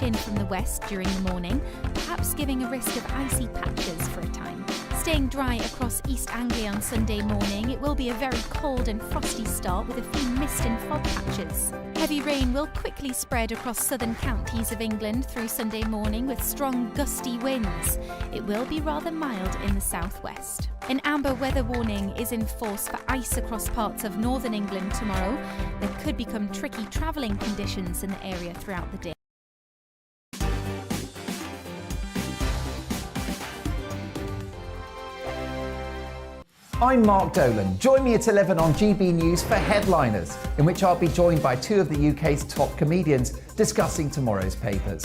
in from the west during the morning, perhaps giving a risk of icy patches for a time. Staying dry across East Anglia on Sunday morning, it will be a very cold and frosty start with a few mist and fog patches. Heavy rain will quickly spread across southern counties of England through Sunday morning with strong gusty winds. It will be rather mild in the southwest. An amber weather warning is in force for ice across parts of northern England tomorrow. There could become tricky travelling conditions in the area throughout the day. I'm Mark Dolan. Join me at 11 on GB News for Headliners, in which I'll be joined by two of the UK's top comedians discussing tomorrow's papers.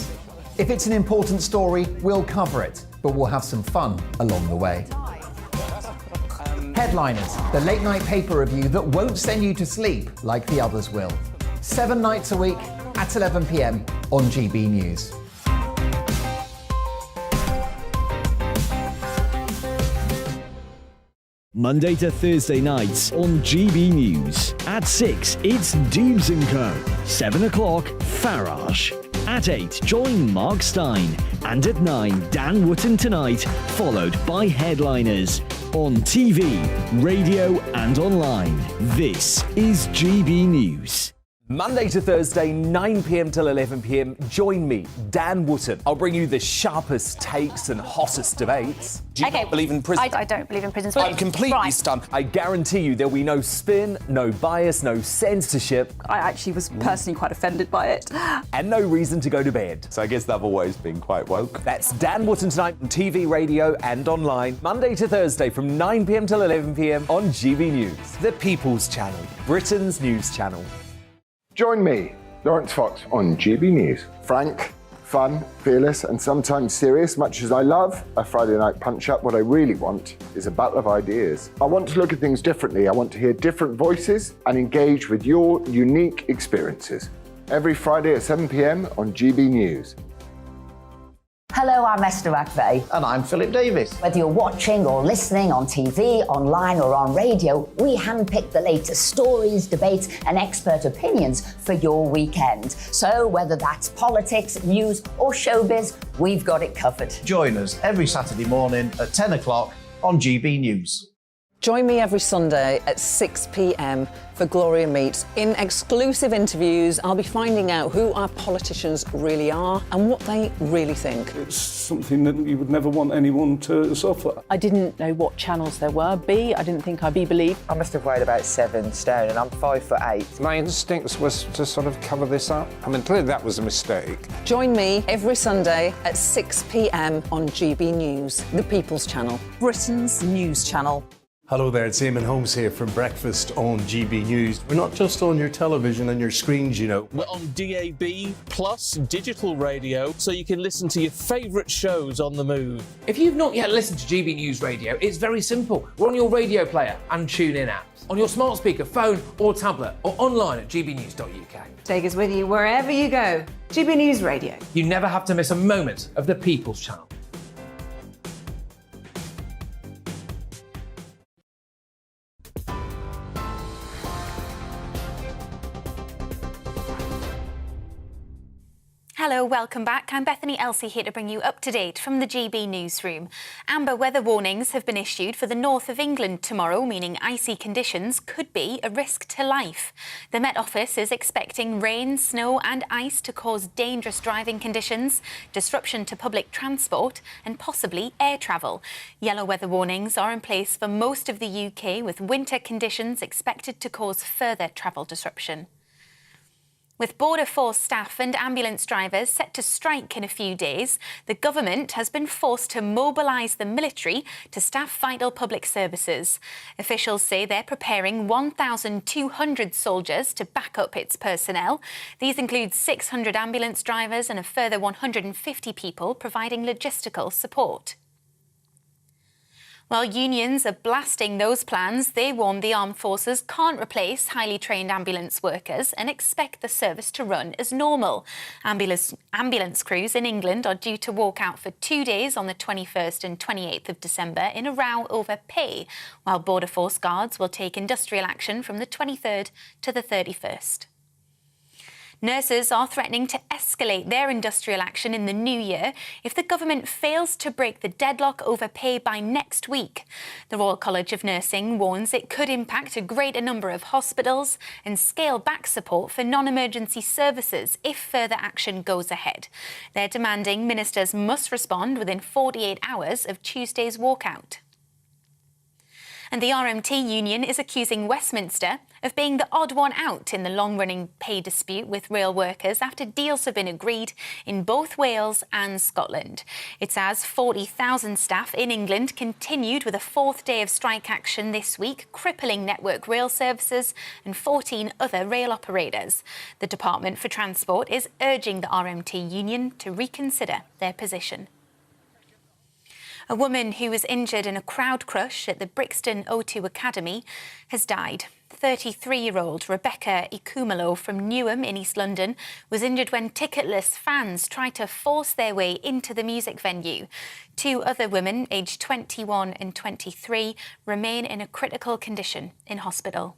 If it's an important story, we'll cover it, but we'll have some fun along the way. Headliners, the late night paper review that won't send you to sleep like the others will. 7 nights a week at 11 p.m. on GB News. Monday to Thursday nights on GB News. At 6, it's Dubes & Co. 7 o'clock, Farage. At 8, join Mark Stein. And at 9, Dan Wootton Tonight, followed by Headliners. On TV, radio and online. This is GB News. Monday to Thursday, 9 p.m. till 11 p.m. Join me, Dan Wootton. I'll bring you the sharpest takes and hottest debates. Do you not believe in prison? I don't believe in prison. I'm completely stunned. I guarantee you there'll be no spin, no bias, no censorship. I actually was personally quite offended by it. And no reason to go to bed. So I guess they've always been quite woke. That's Dan Wootton Tonight on TV, radio and online. Monday to Thursday from 9 p.m. till 11 p.m. on GB News. The People's Channel, Britain's news channel. Join me, Lawrence Fox, on GB News. Frank, fun, fearless, and sometimes serious. Much as I love a Friday night punch-up, what I really want is a battle of ideas. I want to look at things differently. I want to hear different voices and engage with your unique experiences. Every Friday at 7 p.m. on GB News. Hello, I'm Esther McVeigh. And I'm Philip Davis. Whether you're watching or listening on TV, online or on radio, we handpick the latest stories, debates and expert opinions for your weekend. So whether that's politics, news or showbiz, we've got it covered. Join us every Saturday morning at 10 o'clock on GB News. Join me every Sunday at 6 p.m. for Gloria Meets. In exclusive interviews, I'll be finding out who our politicians really are and what they really think. It's something that you would never want anyone to suffer. I didn't know what channels there were. I didn't think I'd be believed. I must have weighed about 7 stone and I'm 5'8". My instincts was to sort of cover this up. I mean, clearly that was a mistake. Join me every Sunday at 6 p.m. on GB News, the People's Channel, Britain's news channel. Hello there, it's Eamon Holmes here from Breakfast on GB News. We're not just on your television and your screens, you know. We're on DAB plus digital radio, so you can listen to your favourite shows on the move. If you've not yet listened to GB News Radio, it's very simple. We're on your radio player and TuneIn apps, on your smart speaker, phone or tablet, or online at gbnews.uk. Take us with you wherever you go. GB News Radio. You never have to miss a moment of the People's Channel. Hello, welcome back. I'm Bethany Elsey here to bring you up to date from the GB newsroom. Amber weather warnings have been issued for the north of England tomorrow, meaning icy conditions could be a risk to life. The Met Office is expecting rain, snow and ice to cause dangerous driving conditions, disruption to public transport and possibly air travel. Yellow weather warnings are in place for most of the UK, with winter conditions expected to cause further travel disruption. With Border Force staff and ambulance drivers set to strike in a few days, the government has been forced to mobilise the military to staff vital public services. Officials say they're preparing 1,200 soldiers to back up its personnel. These include 600 ambulance drivers and a further 150 people providing logistical support. While unions are blasting those plans, they warn the armed forces can't replace highly trained ambulance workers and expect the service to run as normal. Ambulance crews in England are due to walk out for 2 days on the 21st and 28th of December in a row over pay, while Border Force guards will take industrial action from the 23rd to the 31st. Nurses are threatening to escalate their industrial action in the new year if the government fails to break the deadlock over pay by next week. The Royal College of Nursing warns it could impact a greater number of hospitals and scale back support for non-emergency services if further action goes ahead. They're demanding ministers must respond within 48 hours of Tuesday's walkout. And the RMT union is accusing Westminster of being the odd one out in the long-running pay dispute with rail workers after deals have been agreed in both Wales and Scotland. It's as 40,000 staff in England continued with a fourth day of strike action this week, crippling Network Rail services and 14 other rail operators. The Department for Transport is urging the RMT union to reconsider their position. A woman who was injured in a crowd crush at the Brixton O2 Academy has died. 33-year-old Rebecca Ikumalo from Newham in East London was injured when ticketless fans tried to force their way into the music venue. 2 other women, aged 21 and 23, remain in a critical condition in hospital.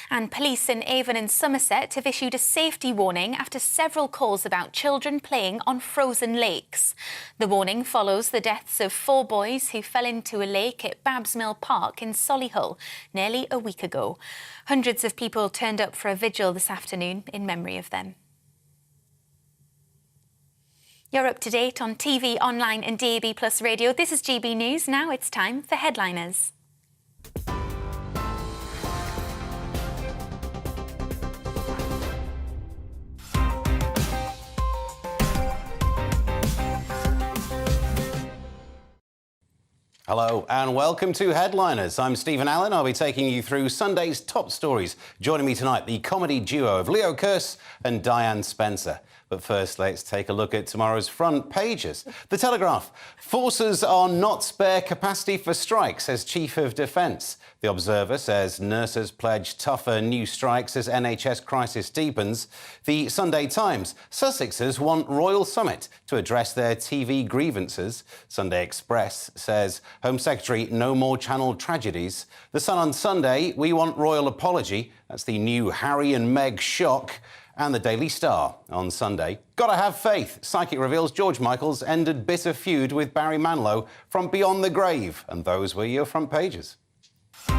And police in Avon and Somerset have issued a safety warning after several calls about children playing on frozen lakes. The warning follows the deaths of 4 boys who fell into a lake at Babs Mill Park in Solihull nearly a week ago. Hundreds of people turned up for a vigil this afternoon in memory of them. You're up to date on TV, online and DAB+ radio. This is GB News. Now it's time for Headliners. Hello and welcome to Headliners. I'm Stephen Allen. I'll be taking you through Sunday's top stories. Joining me tonight, the comedy duo of Leo Kearse and Diane Spencer. But first, let's take a look at tomorrow's front pages. The Telegraph. Forces are not spare capacity for strike, says Chief of Defence. The Observer says nurses pledge tougher new strikes as NHS crisis deepens. The Sunday Times. Sussexers want Royal Summit to address their TV grievances. Sunday Express says Home Secretary, no more Channel tragedies. The Sun on Sunday, we want royal apology. That's the new Harry and Meg shock. And the Daily Star on Sunday. Gotta have faith. Psychic reveals George Michael's ended bitter feud with Barry Manilow from beyond the grave. And those were your front pages. Let's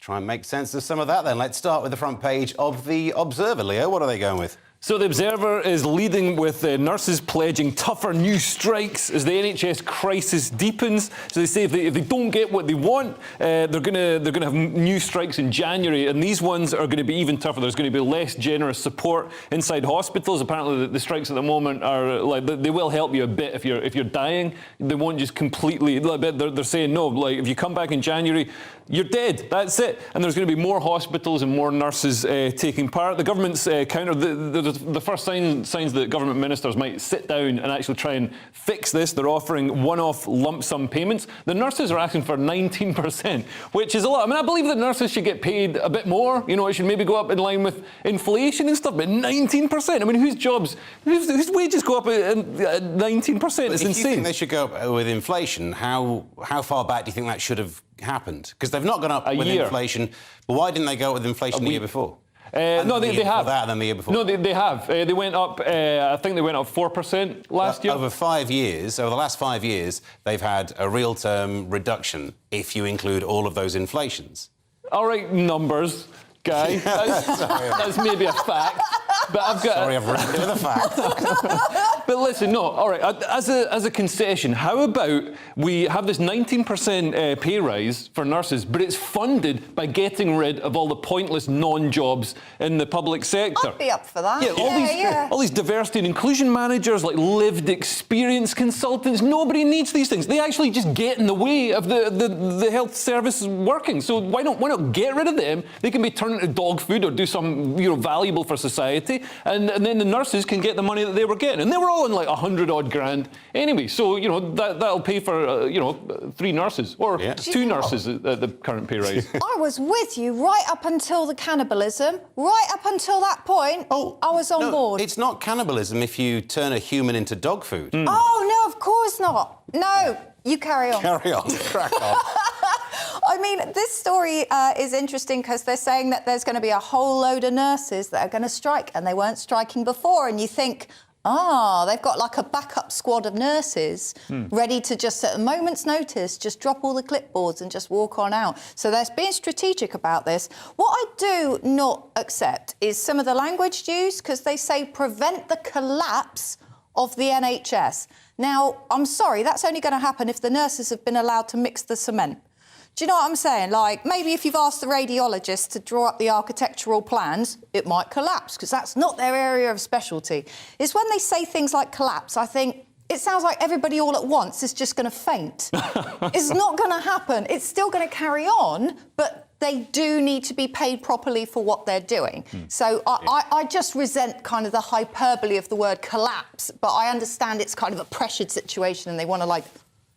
try and make sense of some of that then. Let's start with the front page of The Observer. Leo, what are they going with? So The Observer is leading with nurses pledging tougher new strikes as the NHS crisis deepens. So they say if they don't get what they want, they're going to have new strikes in January, and these ones are going to be even tougher. There's going to be less generous support inside hospitals. Apparently, the strikes at the moment are like they will help you a bit if you're dying. They won't just completely. They're saying no. Like if you come back in January, you're dead. That's it. And there's going to be more hospitals and more nurses taking part. The government's counter. The first signs that government ministers might sit down and actually try and fix this. They're offering one-off lump sum payments. The nurses are asking for 19%, which is a lot. I mean, I believe that nurses should get paid a bit more. You know, it should maybe go up in line with inflation and stuff, but 19%? I mean, whose wages go up at 19%? It's insane. If you think they should go up with inflation, how far back do you think that should have happened? Because they've not gone up with inflation. But why didn't they go up with inflation the year before? No, they have. That and then the year before. No, they have. They went up. I think they went up 4% last year. Over 5 years, over the last 5 years, they've had a real-term reduction if you include all of those inflations. All right, numbers, guy. That's maybe a fact. But I've got. Sorry, I've written it with a fact. But listen, no. All right. As a concession, how about we have this 19% pay rise for nurses, but it's funded by getting rid of all the pointless non-jobs in the public sector? I'd be up for that. Yeah, all these diversity and inclusion managers, like lived experience consultants. Nobody needs these things. They actually just get in the way of the health service working. So why not get rid of them? They can be turned into dog food or do some valuable for society. And then the nurses can get the money that they were getting. And they were all on like 100-odd grand anyway. So, that'll pay for, 3 nurses or 2 nurses at the current pay rise. I was with you right up until the cannibalism. Right up until that point, I was on board. It's not cannibalism if you turn a human into dog food. Oh, no, of course not. No, you carry on. Carry on. Crack on. mean, this story is interesting because they're saying that there's going to be a whole load of nurses that are going to strike, and they weren't striking before. And you think, they've got like a backup squad of nurses ready to just, at a moment's notice, just drop all the clipboards and just walk on out. So they're being strategic about this. What I do not accept is some of the language used, because they say prevent the collapse of the NHS. Now, I'm sorry, that's only going to happen if the nurses have been allowed to mix the cement. Do you know what I'm saying? Like, maybe if you've asked the radiologist to draw up the architectural plans, it might collapse, because that's not their area of specialty. It's when they say things like collapse, I think, it sounds like everybody all at once is just going to faint. It's not going to happen. It's still going to carry on, but they do need to be paid properly for what they're doing. So I just resent kind of the hyperbole of the word collapse, but I understand it's kind of a pressured situation and they want to, like,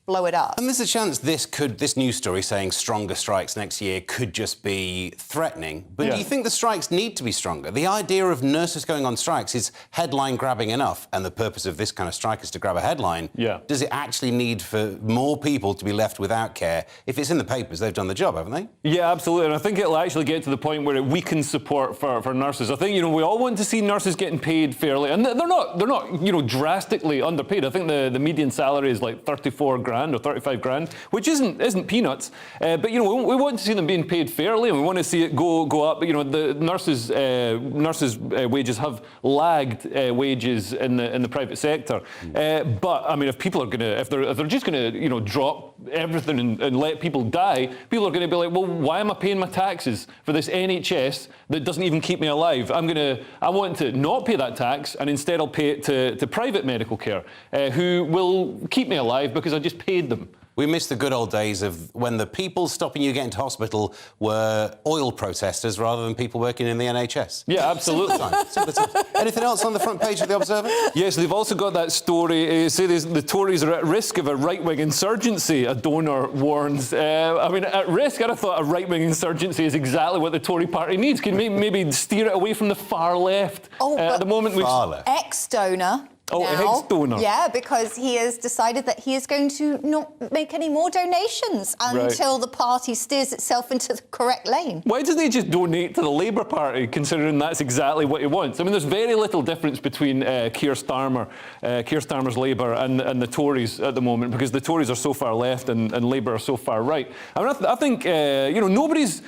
blow it up. And there's a chance this news story saying stronger strikes next year could just be threatening. But do you think the strikes need to be stronger? The idea of nurses going on strikes is headline-grabbing enough, and the purpose of this kind of strike is to grab a headline. Does it actually need for more people to be left without care? If it's in the papers, they've done the job, haven't they? Yeah, absolutely. And I think it'll actually get to the point where it weakens support for nurses. I think, we all want to see nurses getting paid fairly. And they're not, drastically underpaid. I think the median salary is like 34 grand or 35 grand, which isn't peanuts. But, we want to see them being paid fairly, and we want to see it go up. But, the nurses' wages have lagged wages in the private sector. But, I mean, if they're just going to, drop everything and let people die, people are going to be like, well, why am I paying my taxes for this NHS that doesn't even keep me alive? I want to not pay that tax, and instead I'll pay it to private medical care, who will keep me alive because I just paid them. We miss the good old days of when the people stopping you getting to hospital were oil protesters rather than people working in the NHS. Yeah, absolutely. Simple time. Anything else on the front page of The Observer? Yes, they've also got that story, say the Tories are at risk of a right-wing insurgency, a donor warns. At risk, I'd have thought a right-wing insurgency is exactly what the Tory party needs. Can maybe steer it away from the far left. At the moment, ex-donor. Ex-donor. Yeah, because he has decided that he is going to not make any more donations until the party steers itself into the correct lane. Why doesn't he just donate to the Labour Party, considering that's exactly what he wants? I mean, there's very little difference between Keir Starmer's Labour and the Tories at the moment, because the Tories are so far left and Labour are so far right. I think nobody's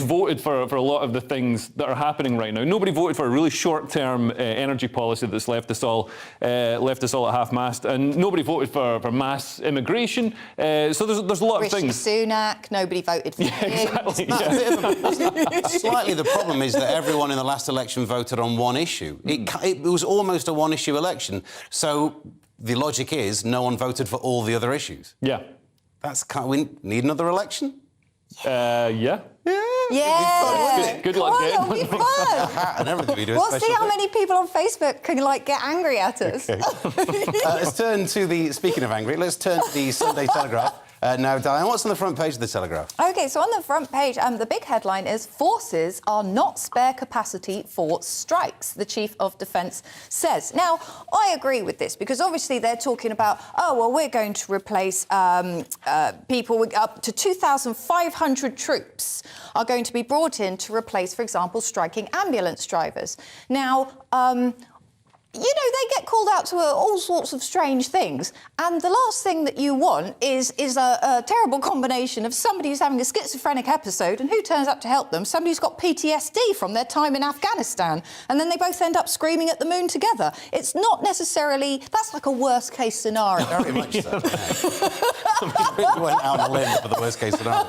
voted for a lot of the things that are happening right now. Nobody voted for a really short-term energy policy that's left us all at half-mast, and nobody voted for mass immigration. So there's a lot of things. Sunak, nobody voted for him. Exactly. Slightly the problem is that everyone in the last election voted on one issue. It was almost a one-issue election. So the logic is no one voted for all the other issues. Yeah. We need another election? Yeah. Yeah. Good luck, Gabe. It'll be fun. And everything we do. We'll see how many people on Facebook can get angry at us. Okay. Speaking of angry, let's turn to the Sunday Telegraph. Now, Diane, what's on the front page of the Telegraph? OK, so on the front page, the big headline is forces are not spare capacity for strikes, the Chief of Defence says. Now, I agree with this, because obviously they're talking about, we're going to replace people with up to 2,500 troops are going to be brought in to replace, for example, striking ambulance drivers. Now, they get called out to all sorts of strange things. And the last thing that you want is a terrible combination of somebody who's having a schizophrenic episode and who turns up to help them, somebody who's got PTSD from their time in Afghanistan, and then they both end up screaming at the moon together. It's not necessarily... That's like a worst-case scenario. Very much so. We went out on a limb for the worst-case scenario.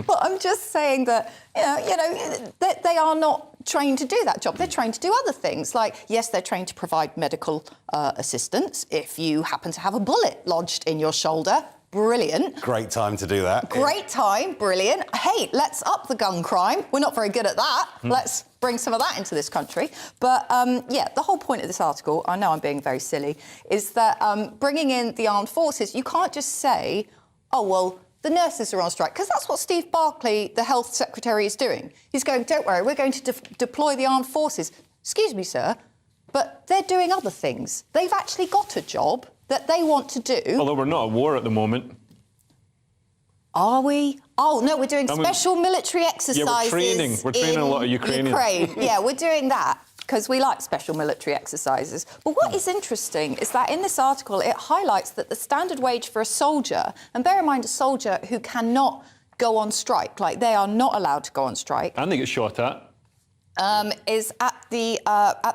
But I'm just saying that, that they are not trained to do that job. They're trained to do other things. Like, yes, they're trained to provide medical assistance. If you happen to have a bullet lodged in your shoulder, brilliant. Great time to do that. Great time, brilliant. Hey, let's up the gun crime. We're not very good at that. Let's bring some of that into this country. But, the whole point of this article, I know I'm being very silly, is that bringing in the armed forces, you can't just say, the nurses are on strike, because that's what Steve Barclay, the health secretary, is doing. He's going, don't worry, we're going to deploy the armed forces. Excuse me, sir, but they're doing other things. They've actually got a job that they want to do. Although we're not at war at the moment. Are we? Oh, no, we're doing special military exercises. We're training a lot of Ukrainians. Ukraine. Yeah, we're doing that because we like special military exercises. But what is interesting is that in this article, it highlights that the standard wage for a soldier, and bear in mind a soldier who cannot go on strike, like they are not allowed to go on strike. And they get shot at. Is at the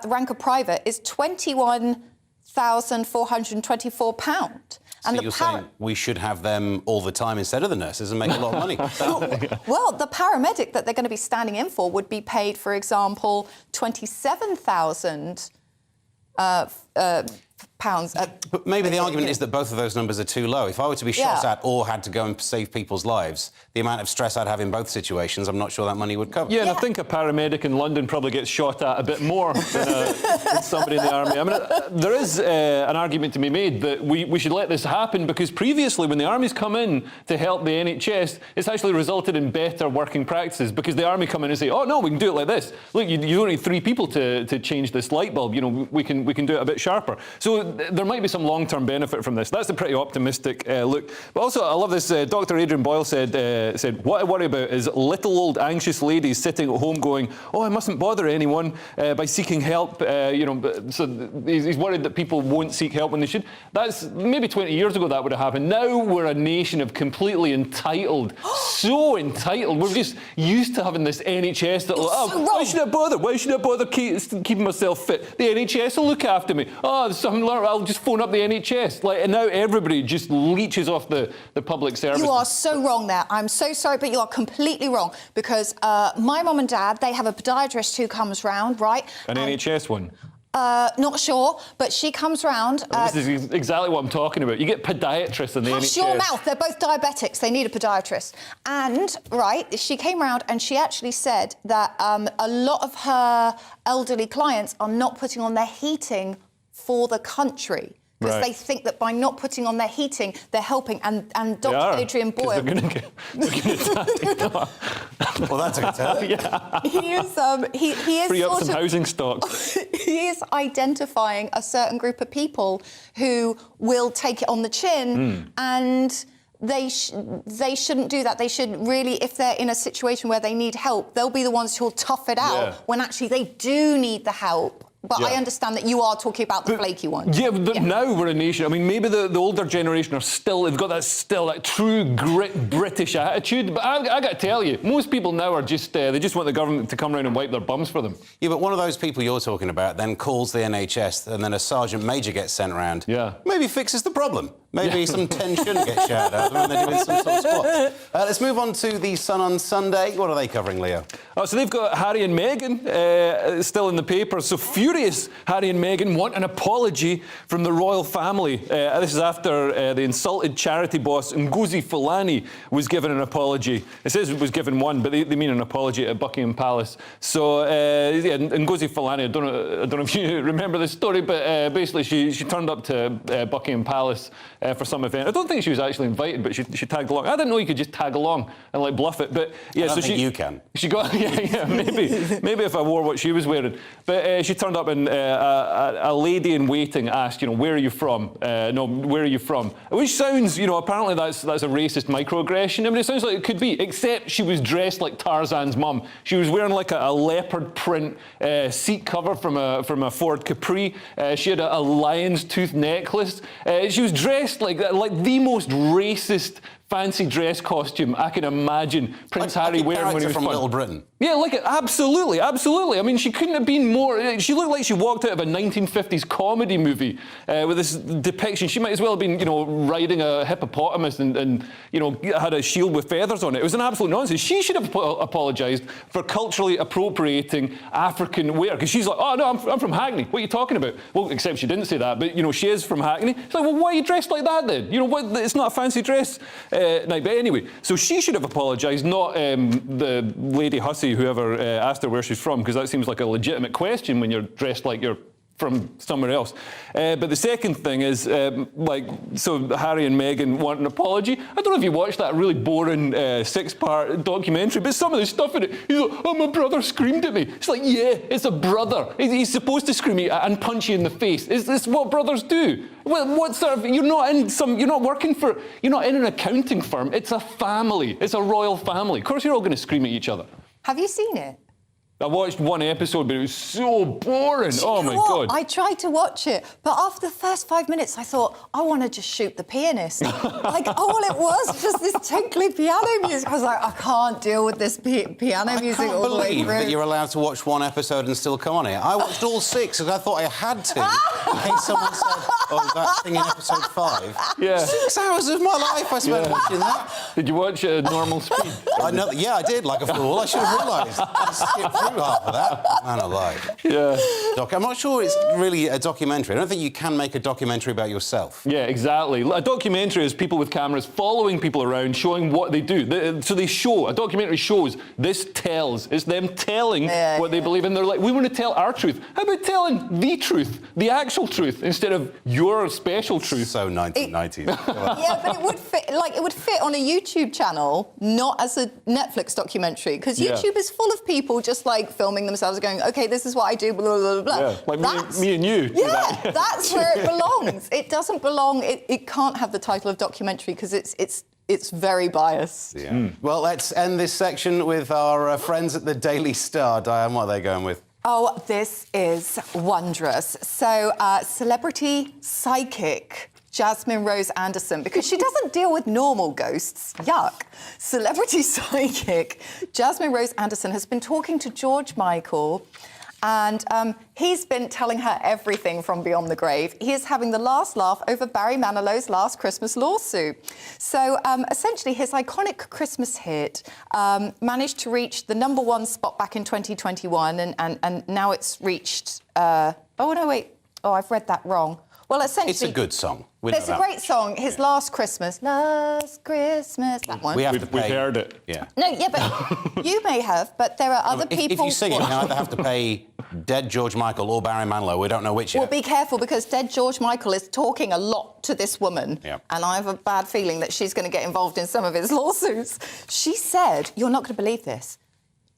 rank of private is £21,424. So you're saying we should have them all the time instead of the nurses and make a lot of money? Well, the paramedic that they're going to be standing in for would be paid, for example, £27,000 pounds. But maybe the argument is that both of those numbers are too low. If I were to be shot at or had to go and save people's lives, the amount of stress I'd have in both situations, I'm not sure that money would cover. Yeah, and I think a paramedic in London probably gets shot at a bit more than somebody in the army. I mean, there is an argument to be made that we should let this happen because previously, when the army's come in to help the NHS, it's actually resulted in better working practices because the army come in and say, oh, no, we can do it like this. Look, you don't need 3 people to change this light bulb. You know, we can do it a bit sharper. So there might be some long-term benefit from this. That's a pretty optimistic look. But also, I love this. Dr. Adrian Boyle said, what I worry about is little old anxious ladies sitting at home going, oh, I mustn't bother anyone by seeking help. You know, so he's worried that people won't seek help when they should. That's maybe 20 years ago that would have happened. Now we're a nation of completely entitled, so entitled. We're just used to having this NHS that, why should I bother? Why should I bother keeping myself fit? The NHS will look after me. Oh, there's something, I'll just phone up the NHS. And now everybody just leeches off the public service. You are so wrong there. I'm so sorry, but you are completely wrong because my mum and dad, they have a podiatrist who comes round, right? An NHS one? Not sure, but she comes round. This is exactly what I'm talking about. You get podiatrists in the NHS. Hush your mouth. They're both diabetics. They need a podiatrist. And, right, she came round and she actually said that a lot of her elderly clients are not putting on their heating for the country. Because they think that by not putting on their heating, they're helping. And Dr. Adrian Boyle... They're going to get well, that's a good tell. Yeah. He is free up some housing stock. He is identifying a certain group of people who will take it on the chin and... They shouldn't do that. They should really, if they're in a situation where they need help, they'll be the ones who'll tough it out when actually they do need the help. But I understand that you are talking about the flaky ones. Yeah, but now we're a nation. I mean, maybe the older generation are they've got that true grit British attitude. But I got to tell you, most people now are just, they just want the government to come around and wipe their bums for them. Yeah, but one of those people you're talking about then calls the NHS and then a sergeant major gets sent around. Yeah. Maybe fixes the problem. Maybe some tension gets shared out when they're doing some sort of spot. Let's move on to the Sun on Sunday. What are they covering, Leo? So they've got Harry and Meghan still in the paper. So furious Harry and Meghan want an apology from the royal family. This is after the insulted charity boss Ngozi Fulani was given an apology. It says it was given one, but they mean an apology at Buckingham Palace. So Ngozi Fulani, I don't know if you remember this story, but basically she turned up to Buckingham Palace for some event. I don't think she was actually invited, but she tagged along. I didn't know you could just tag along and bluff it. But yeah, I don't think you can. She got maybe if I wore what she was wearing. But she turned up and a lady in waiting asked, where are you from? Where are you from? Which sounds, apparently that's a racist microaggression. I mean, it sounds like it could be, except she was dressed like Tarzan's mum. She was wearing like a leopard print seat cover from a Ford Capri. She had a lion's tooth necklace. She was dressed like the most racist fancy dress costume I can imagine Prince Harry wearing when he was from Little Britain. Yeah, absolutely. I mean, she couldn't have been more... She looked like she walked out of a 1950s comedy movie with this depiction. She might as well have been, riding a hippopotamus and had a shield with feathers on it. It was an absolute nonsense. She should have apologised for culturally appropriating African wear, because she's like, oh, no, I'm from Hackney. What are you talking about? Well, except she didn't say that, but, she is from Hackney. It's like, well, why are you dressed like that then? It's not a fancy dress night. But anyway, so she should have apologised, not the Lady Hussey, whoever asked her where she's from, because that seems like a legitimate question when you're dressed like your from somewhere else. But the second thing is, so Harry and Meghan want an apology. I don't know if you watched that really boring 6-part documentary, but some of the stuff in it, he's like, oh, my brother screamed at me. It's like, yeah, it's a brother. He's supposed to scream at you and punch you in the face. Is this what brothers do? Well, what sort of, you're not in an accounting firm. It's a family. It's a royal family. Of course you're all going to scream at each other. Have you seen it? I watched one episode, but it was so boring. Oh, my God. I tried to watch it, but after the first 5 minutes, I thought, I want to just shoot the pianist. All it was just this tinkly piano music. I was like, I can't deal with this piano music all the way through. I can't believe that you're allowed to watch one episode and still come on it. I watched all 6 because I thought I had to, in case someone said, oh, that thing in episode 5. Yeah. 6 hours of my life I spent watching that. Did you watch it at normal speed? Yeah, I did, like a fool. I should have realised. I skipped through half of that. Man alive. Yeah. I'm not sure it's really a documentary. I don't think you can make a documentary about yourself. Yeah, exactly. A documentary is people with cameras following people around, showing what they do. So they show, a documentary shows, this tells. It's them telling what they believe in. They're like, we want to tell our truth. How about telling the truth, the actual truth, instead of your special truth? So 1990s. Yeah, but it would fit on a YouTube channel, not as a Netflix documentary, because YouTube is full of people just like filming themselves going, OK, this is what I do, blah, blah, blah. Yeah, like me and you. Yeah, that's where it belongs. It doesn't belong, it can't have the title of documentary because it's very biased. Yeah. Well, let's end this section with our friends at the Daily Star. Diane, what are they going with? Oh, this is wondrous. So, celebrity psychic Jasmine Rose Anderson, because she doesn't deal with normal ghosts. Yuck. Celebrity psychic Jasmine Rose Anderson has been talking to George Michael, and he's been telling her everything from beyond the grave. He is having the last laugh over Barry Manilow's Last Christmas lawsuit. So essentially, his iconic Christmas hit managed to reach the #1 spot back in 2021, and now it's reached... oh, no, wait. Oh, I've read that wrong. Well, essentially... It's a good song. It's a great song. His Last Christmas. Last Christmas. That one. We've heard it. Yeah. No, yeah, but you may have, but there are other people... If you sing it, you either have to pay dead George Michael or Barry Manilow. We don't know which yet. Well, be careful, because dead George Michael is talking a lot to this woman. Yeah. And I have a bad feeling that she's going to get involved in some of his lawsuits. She said, you're not going to believe this,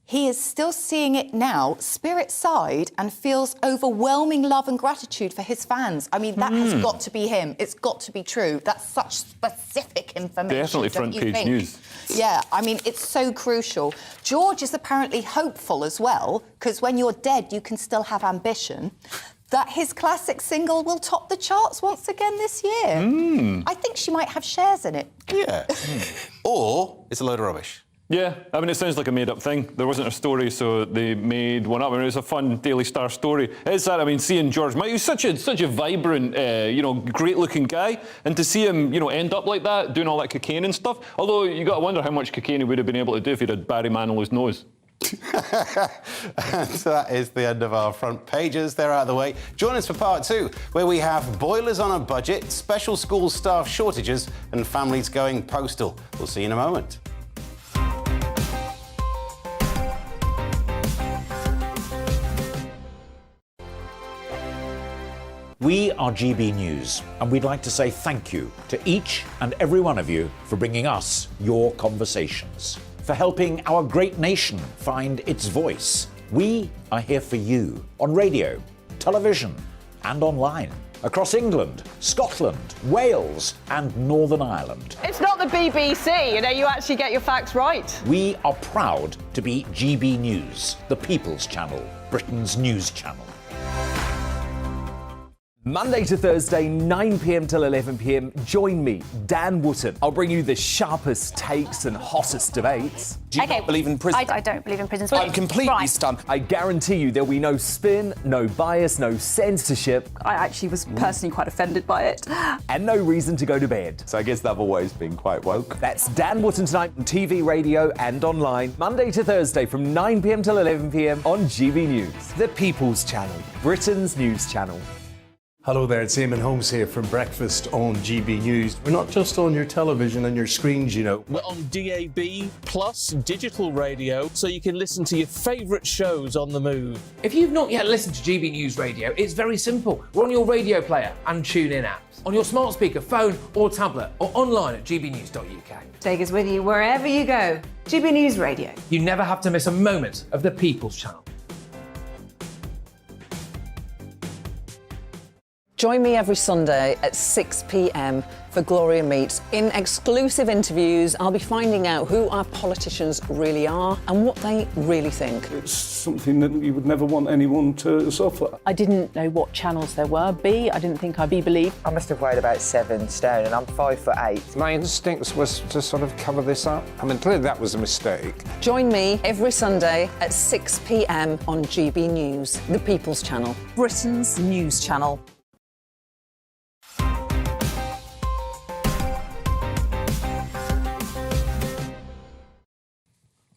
he is still seeing it now, spirit side, and feels overwhelming love and gratitude for his fans. I mean, that has got to be him. It's got to be true. That's such specific information. Definitely front page news. Yeah, I mean, it's so crucial. George is apparently hopeful as well, because when you're dead, you can still have ambition, that his classic single will top the charts once again this year. I think she might have shares in it. Yeah. Or it's a load of rubbish. Yeah, I mean, it sounds like a made-up thing. There wasn't a story, so they made one up. I mean, it was a fun Daily Star story. It's that, I mean, seeing George Michael, he's such a vibrant, great-looking guy, and to see him, end up like that, doing all that cocaine and stuff. Although you got to wonder how much cocaine he would have been able to do if he'd had Barry Manilow's nose. And so that is the end of our front pages. They're out of the way. Join us for part 2, where we have boilers on a budget, special school staff shortages, and families going postal. We'll see you in a moment. We are GB News, and we'd like to say thank you to each and every one of you for bringing us your conversations, for helping our great nation find its voice. We are here for you on radio, television, and online, across England, Scotland, Wales, and Northern Ireland. It's not the BBC, you actually get your facts right. We are proud to be GB News, the People's Channel, Britain's news channel. Monday to Thursday, 9 p.m. till 11 p.m. Join me, Dan Wootton. I'll bring you the sharpest takes and hottest debates. Do you not believe in prison? I don't believe in prison. I'm completely stunned. I guarantee you there'll be no spin, no bias, no censorship. I actually was personally quite offended by it. And no reason to go to bed. So I guess they've always been quite woke. That's Dan Wootton tonight on TV, radio and online. Monday to Thursday from 9 p.m. till 11 p.m. on GB News. The People's Channel, Britain's news channel. Hello there, it's Eamon Holmes here from Breakfast on GB News. We're not just on your television and your screens, you know. We're on DAB plus digital radio, so you can listen to your favourite shows on the move. If you've not yet listened to GB News Radio, it's very simple. We're on your radio player and TuneIn apps, on your smart speaker, phone or tablet, or online at gbnews.uk. Take us with you wherever you go. GB News Radio. You never have to miss a moment of the People's Channel. Join me every Sunday at 6 p.m. for Gloria Meets. In exclusive interviews, I'll be finding out who our politicians really are and what they really think. It's something that you would never want anyone to suffer. I didn't know what channels there were. B, I didn't think I'd be believed. I must have weighed about 7 stone and I'm 5'8". My instincts was to sort of cover this up. I mean, clearly that was a mistake. Join me every Sunday at 6 p.m. on GB News, the People's Channel. Britain's news channel.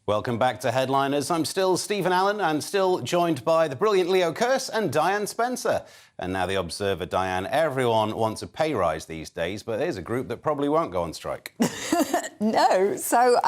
Welcome back to Headliners. I'm still Stephen Allen and still joined by the brilliant Leo Kearse and Diane Spencer. And now the Observer, Diane. Everyone wants a pay rise these days, but there's a group that probably won't go on strike. No. So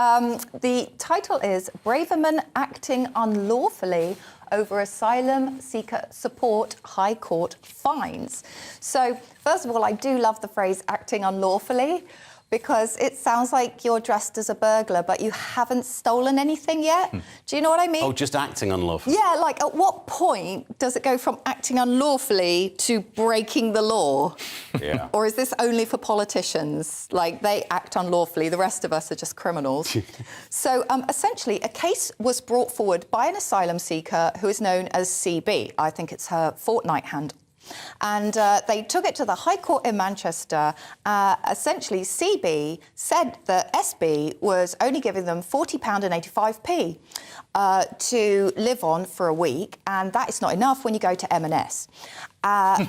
the title is Braverman Acting Unlawfully Over Asylum Seeker Support High Court Fines. So, first of all, I do love the phrase acting unlawfully, because it sounds like you're dressed as a burglar, but you haven't stolen anything yet. Do you know what I mean? Oh, just acting unlawfully? Yeah, like at what point does it go from acting unlawfully to breaking the law? Yeah. Or is this only for politicians? Like, they act unlawfully, the rest of us are just criminals. So, essentially, a case was brought forward by an asylum seeker who is known as CB. I think it's her Fortnite handle. And they took it to the High Court in Manchester. Essentially, CB said that SB was only giving them £40.85 to live on for a week, and that is not enough when you go to M&S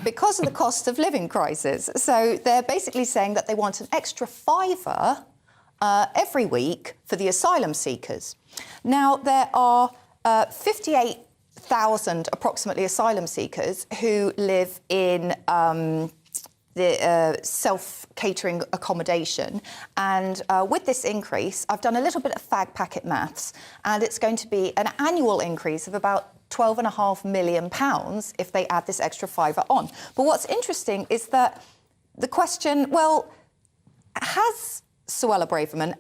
because of the cost of living crisis. So they're basically saying that they want an extra £5 every week for the asylum seekers. Now, there are 58,000 approximately asylum seekers who live in the self-catering accommodation. And with this increase, I've done a little bit of fag packet maths, and it's going to be an annual increase of about £12.5 million if they add this extra £5 on. But what's interesting is that the question, well, has Suella Braverman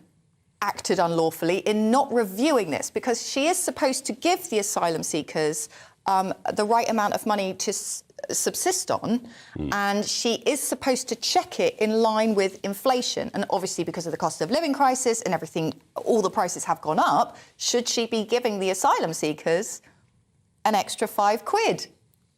acted unlawfully in not reviewing this, because she is supposed to give the asylum seekers the right amount of money to subsist on, and she is supposed to check it in line with inflation. And obviously, because of the cost of living crisis and everything, all the prices have gone up. Should she be giving the asylum seekers an extra £5,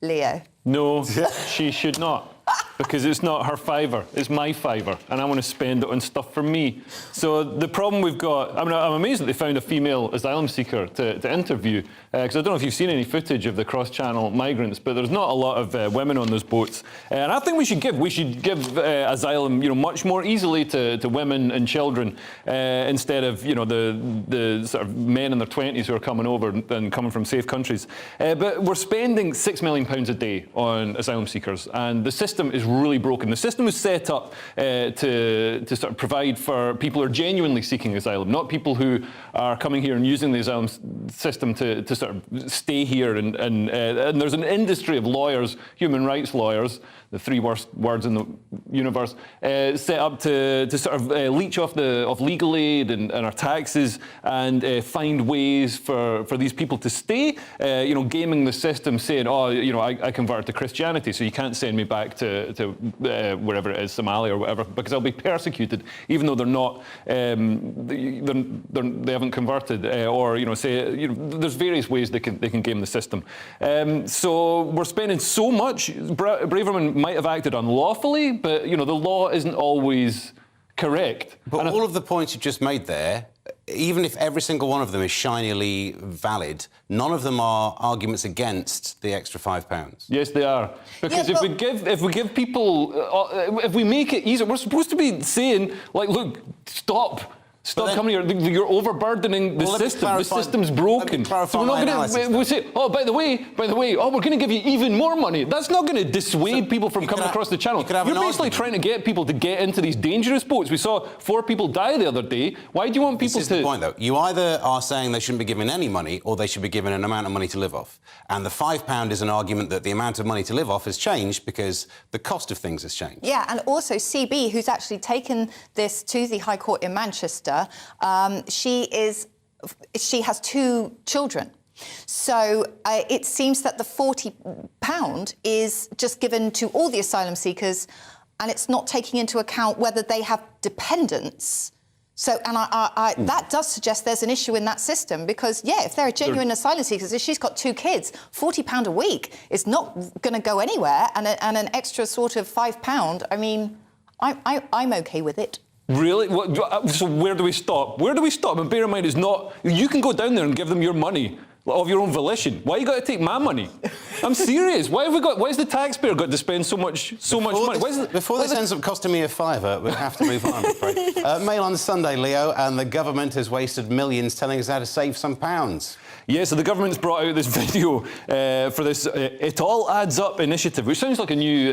Leo? No, she should not. Because it's not her fiver, it's my fiver, and I want to spend it on stuff for me. So the problem we've got, I mean, I'm amazed that they found a female asylum seeker to interview, because I don't know if you've seen any footage of the cross-channel migrants, but there's not a lot of women on those boats. And I think we should give asylum, much more easily to women and children, instead of, the sort of men in their 20s who are coming over and coming from safe countries. But we're spending £6 million a day on asylum seekers, and the system is really broken. The system was set up to sort of provide for people who are genuinely seeking asylum, not people who are coming here and using the asylum system to sort of stay here. And there's an industry of lawyers, human rights lawyers, the three worst words in the universe, set up to sort of leech off legal aid and our taxes and find ways for these people to stay, gaming the system, saying, I converted to Christianity, so you can't send me back to wherever it is, Somalia or whatever, because I'll be persecuted, even though they're not, they haven't converted, there's various ways they can game the system. So we're spending so much. Braverman might have acted unlawfully, but the law isn't always correct. But all of the points you just made there, even if every single one of them is shinily valid, none of them are arguments against the extra £5. Yes, they are. Because if we give people, if we make it easier, we're supposed to be saying, like, look, stop Stop coming here. You're overburdening the system. The system's broken. So we're not going to. We'll say, oh, by the way, oh, we're going to give you even more money. That's not going to dissuade people from coming across the channel. You're basically trying to get people to get into these dangerous boats. We saw 4 people die the other day. Why do you want people to? This is the point, though. You either are saying they shouldn't be given any money, or they should be given an amount of money to live off. And the £5 is an argument that the amount of money to live off has changed because the cost of things has changed. Yeah, and also CB, who's actually taken this to the High Court in Manchester. She has 2 children. So it seems that the £40 is just given to all the asylum seekers, and it's not taking into account whether they have dependents. So, and that does suggest there's an issue in that system because, yeah, if they're a genuine asylum seekers, if she's got 2 kids, £40 a week is not going to go anywhere, and an extra sort of £5, I mean, I'm OK with it. Really? So where do we stop? Where do we stop? And bear in mind, it's not... You can go down there and give them your money of your own volition. Why you got to take my money? I'm serious. Why has the taxpayer got to spend so much money? Before this ends up costing me a £5, we'll have to move on, I'm afraid. Mail on Sunday, Leo, and the government has wasted millions telling us how to save some pounds. Yeah, so the government's brought out this video for this It All Adds Up initiative, which sounds like a new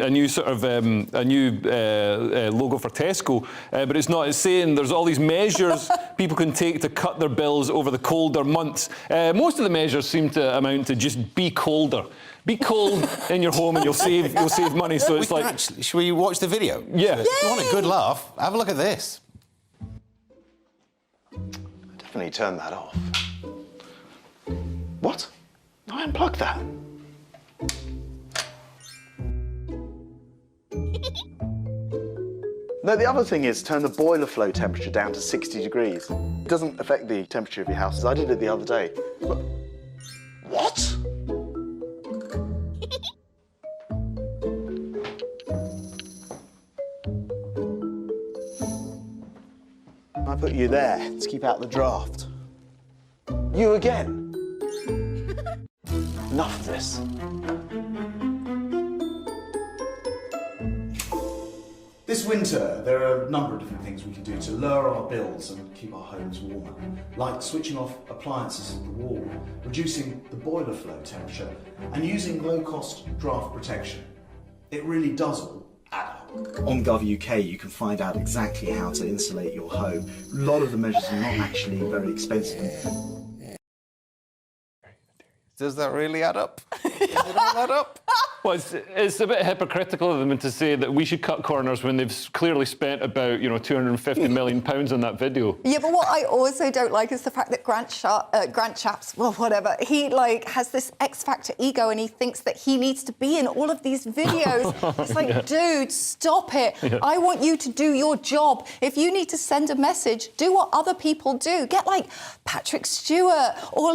logo for Tesco, but it's not. It's saying there's all these measures people can take to cut their bills over the colder months. Most of the measures seem to amount to just be colder. Be cold in your home and you'll save money. So it's like... Should we watch the video? Yeah. If you want a good laugh, have a look at this. Definitely turn that off. What? I unplugged that. No, the other thing is turn the boiler flow temperature down to 60 degrees. It doesn't affect the temperature of your house, as I did it the other day. But... What? I put you there to keep out the draft. You again? Enough of this. This winter, there are a number of different things we can do to lower our bills and keep our homes warmer, like switching off appliances at the wall, reducing the boiler flow temperature, and using low-cost draft protection. It really does all add up. On GovUK, you can find out exactly how to insulate your home. A lot of the measures are not actually very expensive. Does that really add up? Does it all add up? Well, it's a bit hypocritical of them to say that we should cut corners when they've clearly spent about, £250 million on that video. Yeah, but what I also don't like is the fact that Grant Shapps, well, whatever, he, has this X Factor ego and he thinks that he needs to be in all of these videos. It's like, dude, stop it. Yeah. I want you to do your job. If you need to send a message, do what other people do. Get, Patrick Stewart or,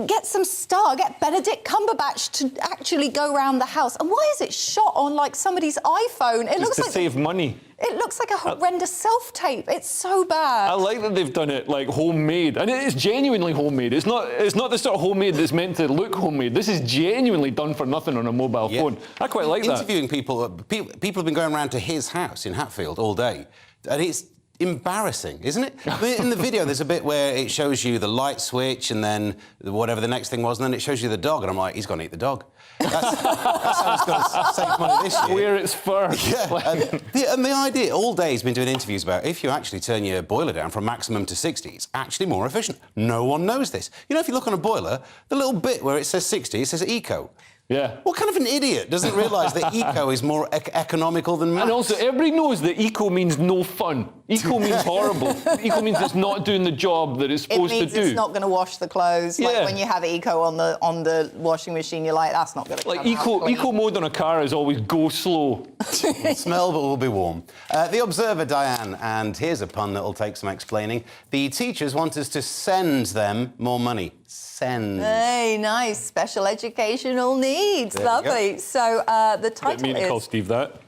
get some star, get Benedict Cumberbatch to actually go around the house. And why is it shot on somebody's iPhone? It looks to save money. It looks like a horrendous self-tape. It's so bad. I like that they've done it homemade, and it is genuinely homemade. It's not the sort of homemade that's meant to look homemade. This is genuinely done for nothing on a mobile phone. I quite like that. Interviewing people have been going around to his house in Hatfield all day, and it's embarrassing, isn't it? In the video, there's a bit where it shows you the light switch and then whatever the next thing was, and then it shows you the dog, and I'm like, he's going to eat the dog. That's how he's going to save money this year. Where it's fur. Yeah, and the idea, all day he's been doing interviews about if you actually turn your boiler down from maximum to 60, it's actually more efficient. No one knows this. If you look on a boiler, the little bit where it says 60, it says eco. Yeah. What kind of an idiot doesn't realise that eco is more economical than max? And also, everybody knows that eco means no fun. Eco means horrible. Eco means it's not doing the job that it's supposed to do. It means it's not going to wash the clothes. Yeah. When you have eco on the washing machine, you're like, that's not going to come out eco mode on a car is always go slow. Smell, but will be warm. The Observer, Diane, and here's a pun that'll take some explaining. The teachers want us to send them more money. Send. Hey, nice. Special educational needs. There Lovely. So the title Didn't mean to call Steve that.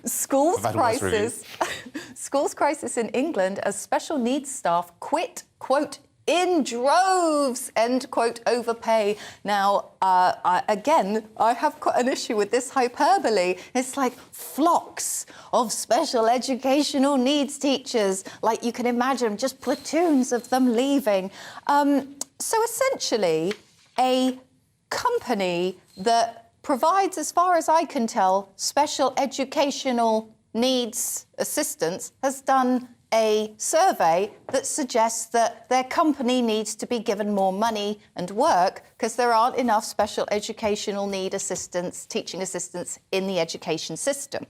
Schools crisis. Schools crisis in England as special needs staff quit, quote, in droves, end quote, overpay. Now, I have quite an issue with this hyperbole. It's like flocks of special educational needs teachers. Like you can imagine just platoons of them leaving. So essentially, a company that provides, as far as I can tell, special educational needs assistance has done a survey that suggests that their company needs to be given more money and work because there aren't enough special educational need assistants, teaching assistants in the education system.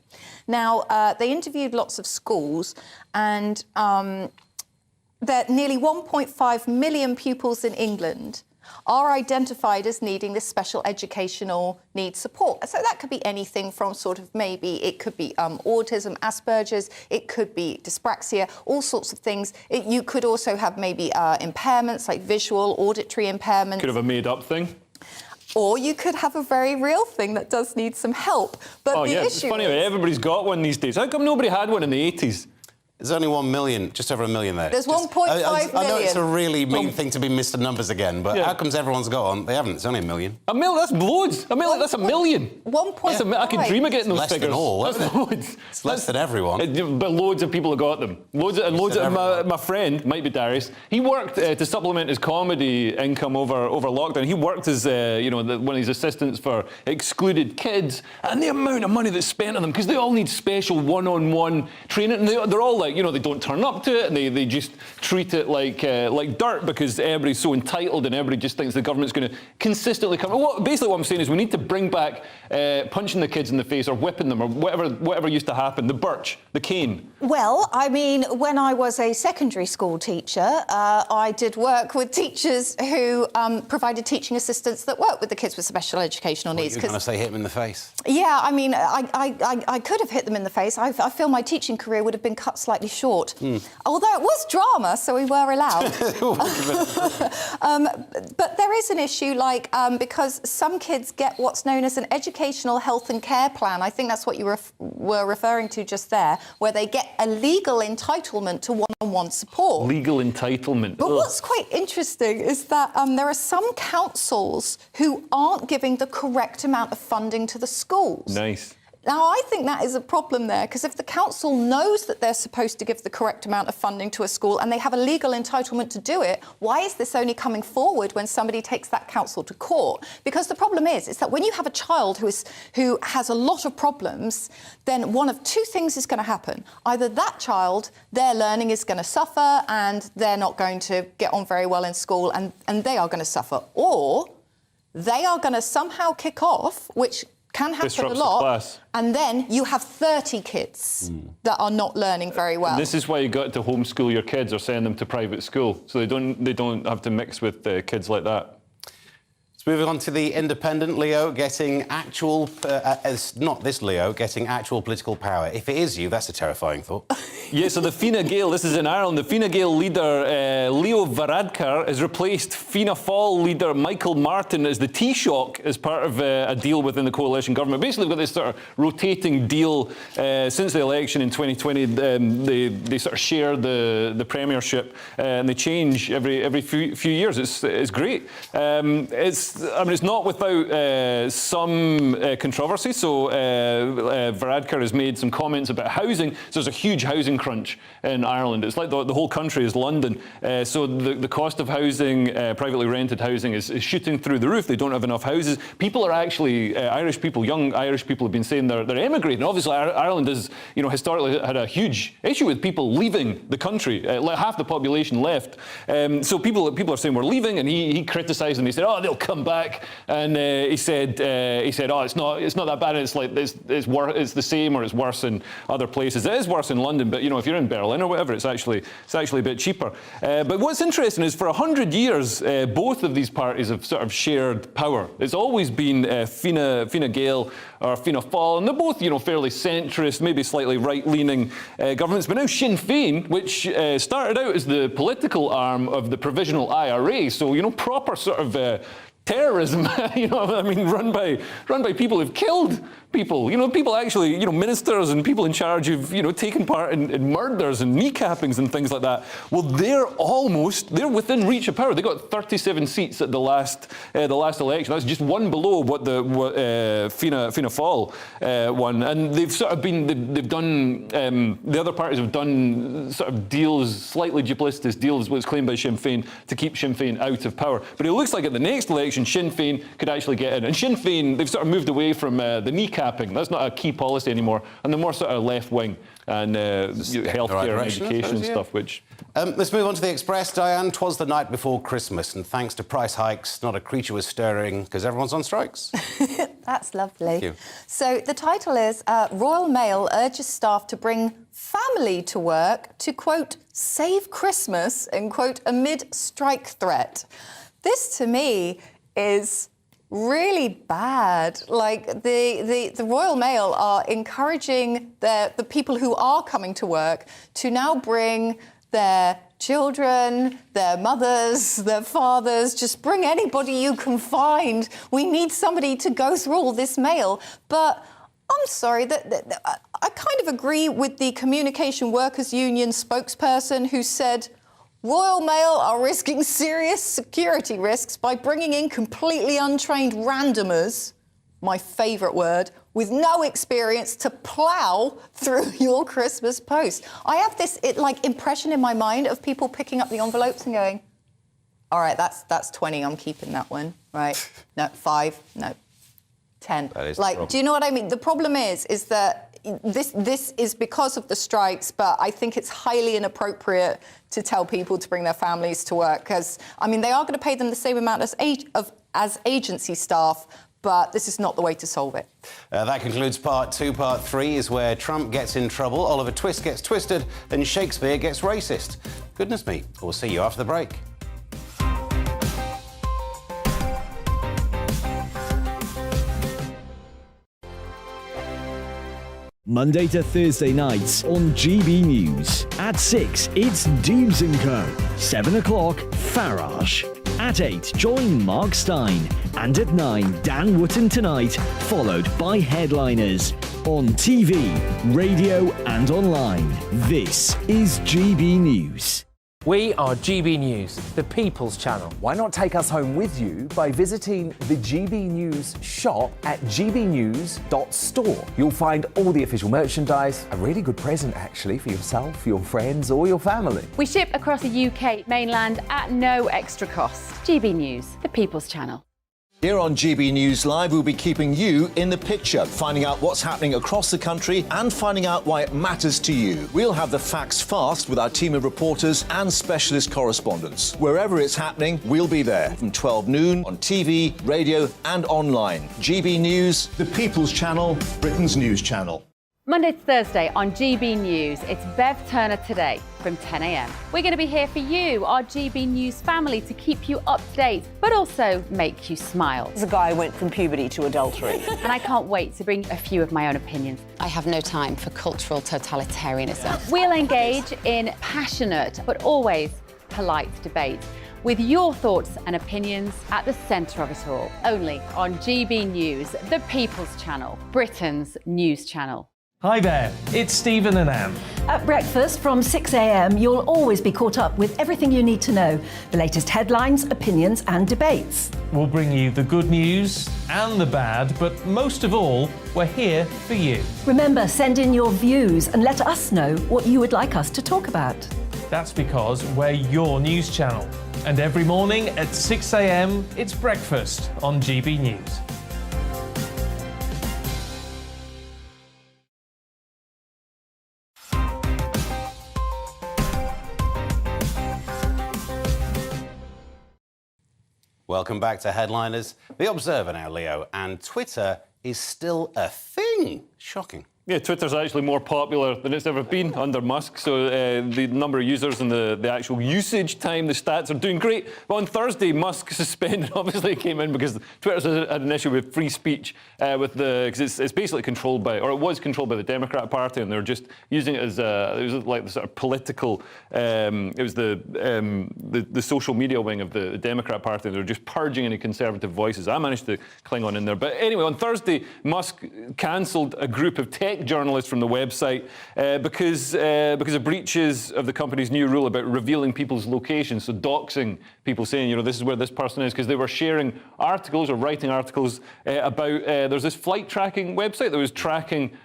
Now, they interviewed lots of schools and there nearly 1.5 million pupils in England are identified as needing this special educational needs support. So that could be anything from sort of maybe it could be autism, Asperger's, it could be dyspraxia, all sorts of things. You could also have maybe impairments like visual, auditory impairments. Could have a made-up thing. Or you could have a very real thing that does need some help. But the issue it's funny, is, everybody's got one these days. How come nobody had one in the 80s? There's only 1 million, just over 1 million there. There's 1.5 million. I know it's a really mean thing to be Mr. Numbers again, but how comes everyone's got one? They haven't. It's only 1 million. A million? That's loads. That's 1 million. 1.5. I can dream of getting those less figures. Than all, that's loads. It's less than everyone. But loads of people have got them. Loads of my friend, might be Darius, he worked to supplement his comedy income over lockdown. He worked as one of these assistants for excluded kids, and the amount of money that's spent on them, because they all need special one-on-one training, and they're all like, they don't turn up to it, and they just treat it like dirt because everybody's so entitled and everybody just thinks the government's going to consistently come. Basically what I'm saying is we need to bring back punching the kids in the face or whipping them or whatever used to happen, the birch, the cane. Well, I mean, when I was a secondary school teacher, I did work with teachers who provided teaching assistants that worked with the kids with special educational needs. You're going to say hit them in the face? Yeah, I mean, I could have hit them in the face. I feel my teaching career would have been cut slightly short. Although it was drama, so we were allowed. But there is an issue, like, because some kids get what's known as an educational health and care plan. I think that's what you were referring to just there, where they get a legal entitlement to one-on-one support. Legal entitlement. But what's quite interesting is that there are some councils who aren't giving the correct amount of funding to the schools. Nice. Now, I think that is a problem there, because if the council knows that they're supposed to give the correct amount of funding to a school and they have a legal entitlement to do it, why is this only coming forward when somebody takes that council to court? Because the problem is that when you have a child who has a lot of problems, then one of two things is going to happen. Either that child, their learning is going to suffer and they're not going to get on very well in school and they are going to suffer, or they are going to somehow kick off, which can happen a lot, and then you have 30 kids that are not learning very well. And this is why you got to homeschool your kids or send them to private school, so they don't have to mix with kids like that. Moving on to the Independent, Leo getting actual, not this Leo, getting actual political power. If it is you, that's a terrifying thought. Yeah, so the Fine Gael, this is in Ireland, the Fine Gael leader Leo Varadkar has replaced Fianna Fáil leader Michael Martin as the Taoiseach as part of a deal within the coalition government. Basically, we've got this sort of rotating deal since the election in 2020. They sort of share the premiership and they change every few years. It's great. It's not without some controversy. So Varadkar has made some comments about housing. So there's a huge housing crunch in Ireland. It's like the whole country is London. So the cost of housing, privately rented housing, is shooting through the roof. They don't have enough houses. People are actually, Irish people, young Irish people have been saying they're emigrating. Obviously, Ireland has, historically had a huge issue with people leaving the country. Half the population left. So people are saying we're leaving, and he criticised them. He said, "Oh, they'll come back," and he said, "Oh, it's not that bad. It's like it's the same or it's worse in other places. It is worse in London, but if you're in Berlin or whatever, it's actually a bit cheaper." But what's interesting is for 100 years, both of these parties have sort of shared power. It's always been Fine Gael or Fianna Fáil, and they're both fairly centrist, maybe slightly right-leaning governments. But now Sinn Féin, which started out as the political arm of the provisional IRA, so proper sort of terrorism, run by people who've killed people. People actually, ministers and people in charge of, taking part in murders and kneecappings and things like that. Well, they're within reach of power. They got 37 seats at the last election. That's just one below what Fianna Fáil won. And they've sort of they've done, the other parties have done sort of deals, slightly duplicitous deals, what's claimed by Sinn Féin, to keep Sinn Féin out of power. But it looks like at the next election, Sinn Féin could actually get in. And Sinn Féin, they've sort of moved away from the kneecapping. That's not a key policy anymore. And they're more sort of left-wing and healthcare and education stuff, which... let's move on to the Express. Diane, 'twas the night before Christmas, and thanks to price hikes, not a creature was stirring because everyone's on strikes. That's lovely. Thank you. So the title is Royal Mail urges staff to bring family to work to, quote, save Christmas, end quote, amid strike threat. This, to me, is really bad. Like, the Royal Mail are encouraging the people who are coming to work to now bring their children, their mothers, their fathers, just bring anybody you can find. We need somebody to go through all this mail. But I'm sorry, I kind of agree with the Communication Workers Union spokesperson who said Royal Mail are risking serious security risks by bringing in completely untrained randomers, my favourite word, with no experience to plough through your Christmas post. I have this impression in my mind of people picking up the envelopes and going, all right, that's 20, I'm keeping that one, right? No, 5, no, 10. Do you know what I mean? The problem is that this is because of the strikes, but I think it's highly inappropriate to tell people to bring their families to work because, they are going to pay them the same amount as agency staff, but this is not the way to solve it. That concludes part 2. Part 3 is where Trump gets in trouble, Oliver Twist gets twisted, and Shakespeare gets racist. Goodness me. We'll see you after the break. Monday to Thursday nights on GB News. At 6, it's Dubes & Co. 7 o'clock, Farage. At 8, join Mark Stein. And at 9, Dan Wootton Tonight, followed by Headliners. On TV, radio and online. This is GB News. We are GB News, the People's Channel. Why not take us home with you by visiting the GB News shop at gbnews.store. You'll find all the official merchandise, a really good present actually for yourself, your friends or your family. We ship across the UK mainland at no extra cost. GB News, the People's Channel. Here on GB News Live, we'll be keeping you in the picture, finding out what's happening across the country and finding out why it matters to you. We'll have the facts fast with our team of reporters and specialist correspondents. Wherever it's happening, we'll be there from 12 noon on TV, radio and online. GB News, the People's Channel, Britain's news channel. Monday to Thursday on GB News, it's Bev Turner Today from 10 a.m. We're going to be here for you, our GB News family, to keep you up to date, but also make you smile. There's a guy who went from puberty to adultery. And I can't wait to bring a few of my own opinions. I have no time for cultural totalitarianism. We'll engage in passionate, but always polite debate, with your thoughts and opinions at the centre of it all. Only on GB News, the People's Channel, Britain's news channel. Hi there, it's Stephen and Anne. At breakfast from 6 a.m, you'll always be caught up with everything you need to know, the latest headlines, opinions and debates. We'll bring you the good news and the bad, but most of all, we're here for you. Remember, send in your views and let us know what you would like us to talk about. That's because we're your news channel. And every morning at 6 a.m, it's breakfast on GB News. Welcome back to Headliners. The Observer now, Leo, and Twitter is still a thing. Shocking. Yeah, Twitter's actually more popular than it's ever been under Musk, so the number of users and the actual usage time, the stats are doing great. But on Thursday, Musk suspended, obviously it came in because Twitter's had an issue with free speech, because it's basically controlled by, or it was controlled by the Democrat Party, and they were just using it as it was like the sort of political, it was the social media wing of the Democrat Party, and they were just purging any conservative voices. I managed to cling on in there. But anyway, on Thursday, Musk cancelled a group of tech journalists from the website because of breaches of the company's new rule about revealing people's locations, so doxing people, saying, you know, this is where this person is, because they were sharing articles or writing articles about, there's this flight tracking website that was tracking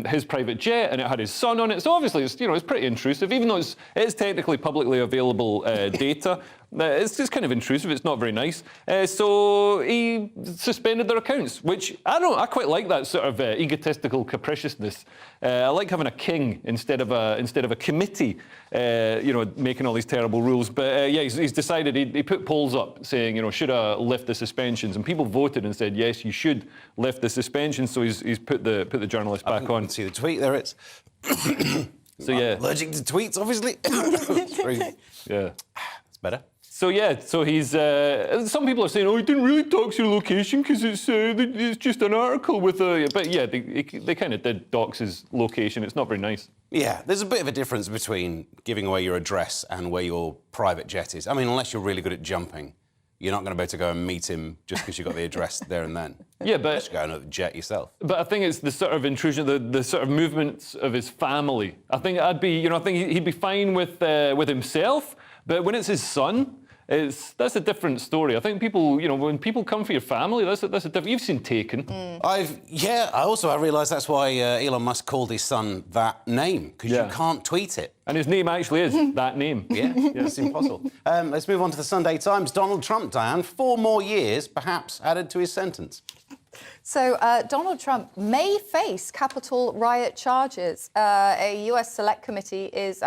his private jet, and it had his son on it. So obviously, it's pretty intrusive, even though it's technically publicly available data. It's just kind of intrusive. It's not very nice. So he suspended their accounts, which I quite like that sort of egotistical capriciousness. I like having a king instead of a committee, making all these terrible rules. But he's decided he put polls up saying, should I lift the suspensions? And people voted and said yes, you should lift the suspensions. So he's put the journalist back on. See the tweet there? It's so yeah, allergic to tweets, obviously. Yeah, it's better. So yeah, so he's. Some people are saying, "Oh, he didn't really dox your location because it's just an article with a." But yeah, they kind of did dox his location. It's not very nice. Yeah, there's a bit of a difference between giving away your address and where your private jet is. I mean, unless you're really good at jumping, you're not going to be able to go and meet him just because you've got the address there and then. Yeah, but you go on a jet yourself. But I think it's the sort of intrusion, the sort of movements of his family. I think I think he'd be fine with himself, but when it's his son. That's a different story. I think people, when people come for your family, that's a different. You've seen Taken. I realised that's why Elon Musk called his son that name, because you can't tweet it. And his name actually is that name. Yeah, it's impossible. Let's move on to the Sunday Times. Donald Trump, Diane, 4 more years, perhaps, added to his sentence. So Donald Trump may face Capitol riot charges. A US Select Committee is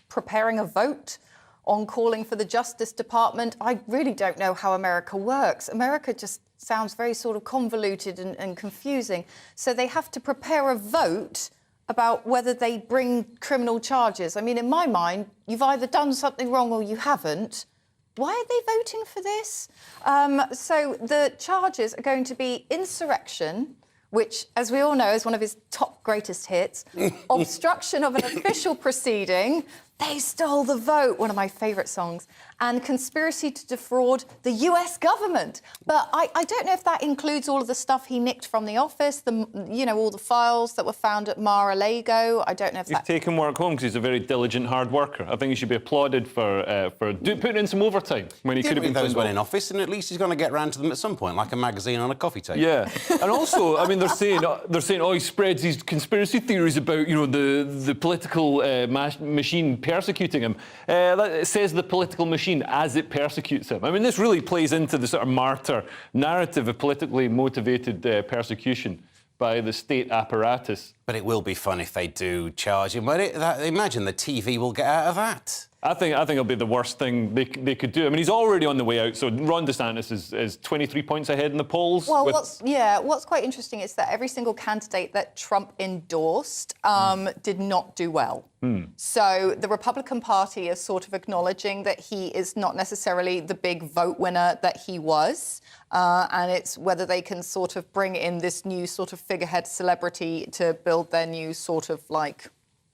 preparing a vote on calling for the Justice Department. I really don't know how America works. America just sounds very sort of convoluted and confusing. So they have to prepare a vote about whether they bring criminal charges. I mean, in my mind, you've either done something wrong or you haven't. Why are they voting for this? So the charges are going to be insurrection, which, as we all know, is one of his top greatest hits, obstruction of an official proceeding, They Stole the Vote, one of my favourite songs, and conspiracy to defraud the US government. But I don't know if that includes all of the stuff he nicked from the office, all the files that were found at Mar-a-Lago. I don't know if He's taken work home because he's a very diligent, hard worker. I think he should be applauded for putting in some overtime when he could have been those went in office, and at least he's going to get round to them at some point, like a magazine on a coffee table. Yeah, and also, I mean, they're saying, oh, he spreads these conspiracy theories about, the political machine persecuting him. It says the political machine as it persecutes him. I mean, this really plays into the sort of martyr narrative of politically motivated persecution by the state apparatus. But it will be fun if they do charge him. Imagine the TV will get out of that. I think it'll be the worst thing they could do. I mean, he's already on the way out, so Ron DeSantis is 23 points ahead in the polls. Well, what's quite interesting is that every single candidate that Trump endorsed did not do well. So the Republican Party is sort of acknowledging that he is not necessarily the big vote winner that he was. And it's whether they can sort of bring in this new sort of figurehead celebrity to build their new sort of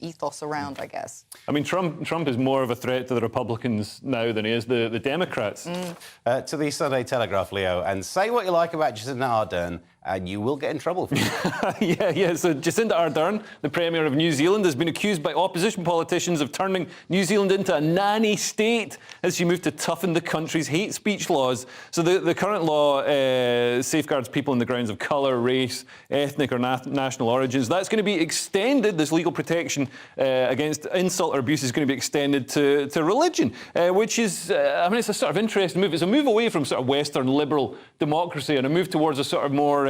ethos around, I guess. I mean, Trump is more of a threat to the Republicans now than he is the Democrats. To the Sunday Telegraph, Leo, and say what you like about Jacinda Ardern, and you will get in trouble for it. Yeah. So Jacinda Ardern, the Premier of New Zealand, has been accused by opposition politicians of turning New Zealand into a nanny state as she moved to toughen the country's hate speech laws. So the current law safeguards people on the grounds of colour, race, ethnic or national origins. That's going to be extended, this legal protection against insult or abuse is going to be extended to religion, which is, it's a sort of interesting move. It's a move away from sort of Western liberal democracy and a move towards a sort of more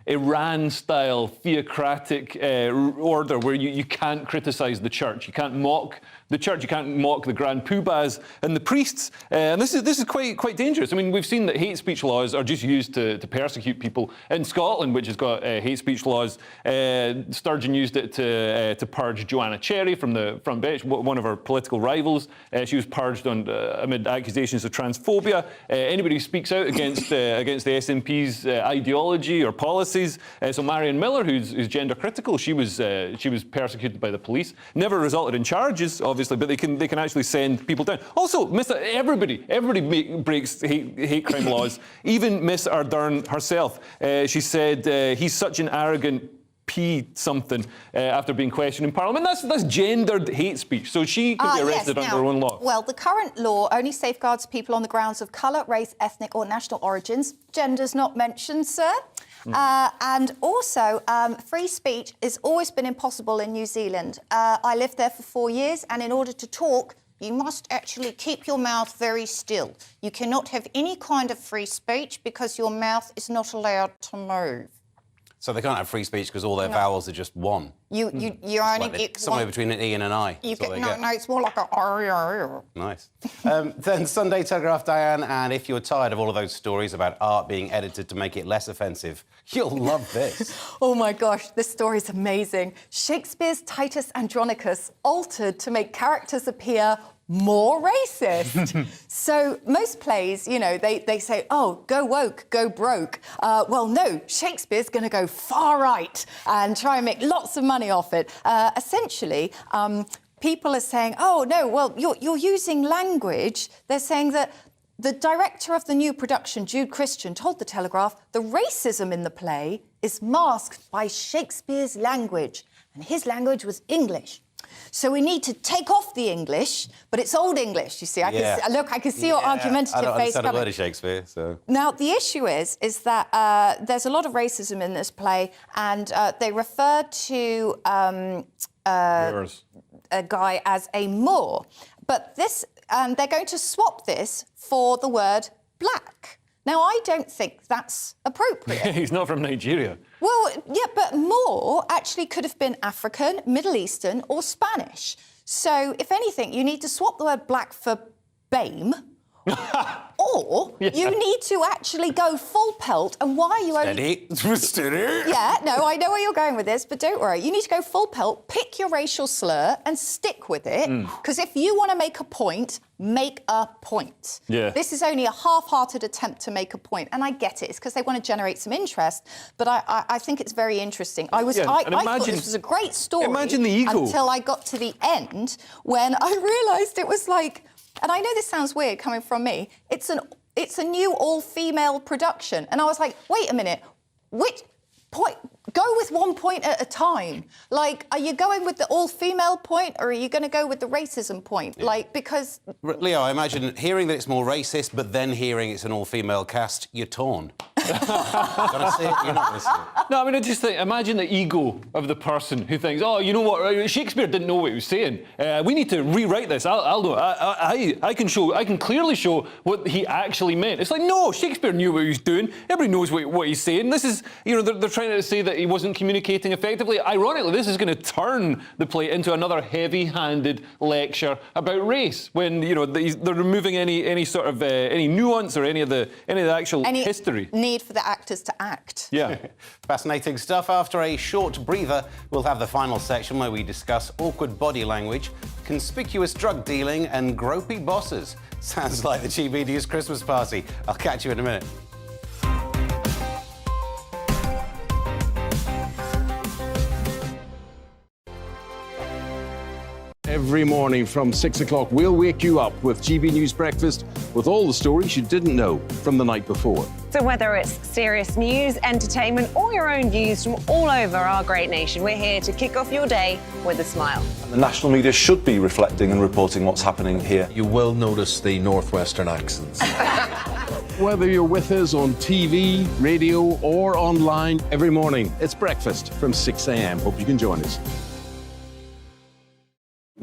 Iran-style theocratic order where you can't criticise the church, you can't mock the church, you can't mock the grand poobahs and the priests. And this is quite dangerous. I mean, we've seen that hate speech laws are just used to persecute people. In Scotland, which has got hate speech laws, Sturgeon used it to purge Joanna Cherry from the front bench, one of her political rivals. She was purged amid accusations of transphobia. Anybody who speaks out against the SNP's ideology or policies. So Marion Miller, who's gender critical, she was persecuted by the police. Never resulted in charges, obviously, but they can actually send people down. Also, everybody breaks hate crime laws. Even Miss Ardern herself. She said he's such an arrogant something after being questioned in Parliament. That's gendered hate speech, so she could be arrested under her own law. Well, the current law only safeguards people on the grounds of colour, race, ethnic or national origins. Gender's not mentioned, sir. And also, free speech has always been impossible in New Zealand. I lived there for 4 years, and in order to talk, you must actually keep your mouth very still. You cannot have any kind of free speech because your mouth is not allowed to move. So they can't have free speech because all their vowels are just one. You're only somewhere between an E and an I. No, it's more like a. Nice. Then Sunday Telegraph, Diane, and if you're tired of all of those stories about art being edited to make it less offensive, you'll love this. Oh my gosh, this story is amazing. Shakespeare's Titus Andronicus altered to make characters appear more racist. So most plays, you know, they say, oh, go woke, go broke. Well, no, Shakespeare's going to go far right and try and make lots of money off it. Essentially, people are saying, oh, no, well, you're using language. They're saying that the director of the new production, Jude Christian, told The Telegraph the racism in the play is masked by Shakespeare's language, and his language was English. So we need to take off the English, but it's Old English, you see. I can see your argumentative face coming. I don't understand a word of Shakespeare, so... Now, the issue is that there's a lot of racism in this play, and they refer to a guy as a Moor. But this, they're going to swap this for the word black. Now, I don't think that's appropriate. He's not from Nigeria. Well, yeah, but Moor actually could have been African, Middle Eastern or Spanish. So, if anything, you need to swap the word black for BAME. Or you need to actually go full pelt. And why are you only... Steady. Yeah, no, I know where you're going with this, but don't worry. You need to go full pelt, pick your racial slur and stick with it. Because if you want to make a point, make a point. Yeah. This is only a half-hearted attempt to make a point. And I get it. It's because they want to generate some interest. But I think it's very interesting. I thought this was a great story. Imagine the ego. Until I got to the end when I realised it was like... And I know this sounds weird coming from me. It's a new all-female production. And I was like, wait a minute, which point? Go with one point at a time. Like, are you going with the all-female point or are you going to go with the racism point? Like, because... Leo, I imagine hearing that it's more racist, but then hearing it's an all-female cast, you're torn. Gonna see it? You're not going to see it. No, I mean, I just think, imagine the ego of the person who thinks, oh, you know what, Shakespeare didn't know what he was saying. We need to rewrite this. I'll know. I can clearly show what he actually meant. It's like, no, Shakespeare knew what he was doing. Everybody knows what he's saying. This is, you know, they're trying to say that he wasn't communicating effectively. Ironically, this is going to turn the play into another heavy-handed lecture about race when, you know, they're removing any sort of any nuance or any of the actual history. Need for the actors to act. Yeah. Fascinating stuff. After a short breather, we'll have the final section where we discuss awkward body language, conspicuous drug dealing and gropey bosses. Sounds like the GB News Christmas party. I'll catch you in a minute. Every morning from 6 o'clock, we'll wake you up with GB News Breakfast with all the stories you didn't know from the night before. So whether it's serious news, entertainment, or your own views from all over our great nation, we're here to kick off your day with a smile. And the national media should be reflecting and reporting what's happening here. You will notice the northwestern accents. Whether you're with us on TV, radio, or online, every morning, it's breakfast from 6 a.m. Hope you can join us.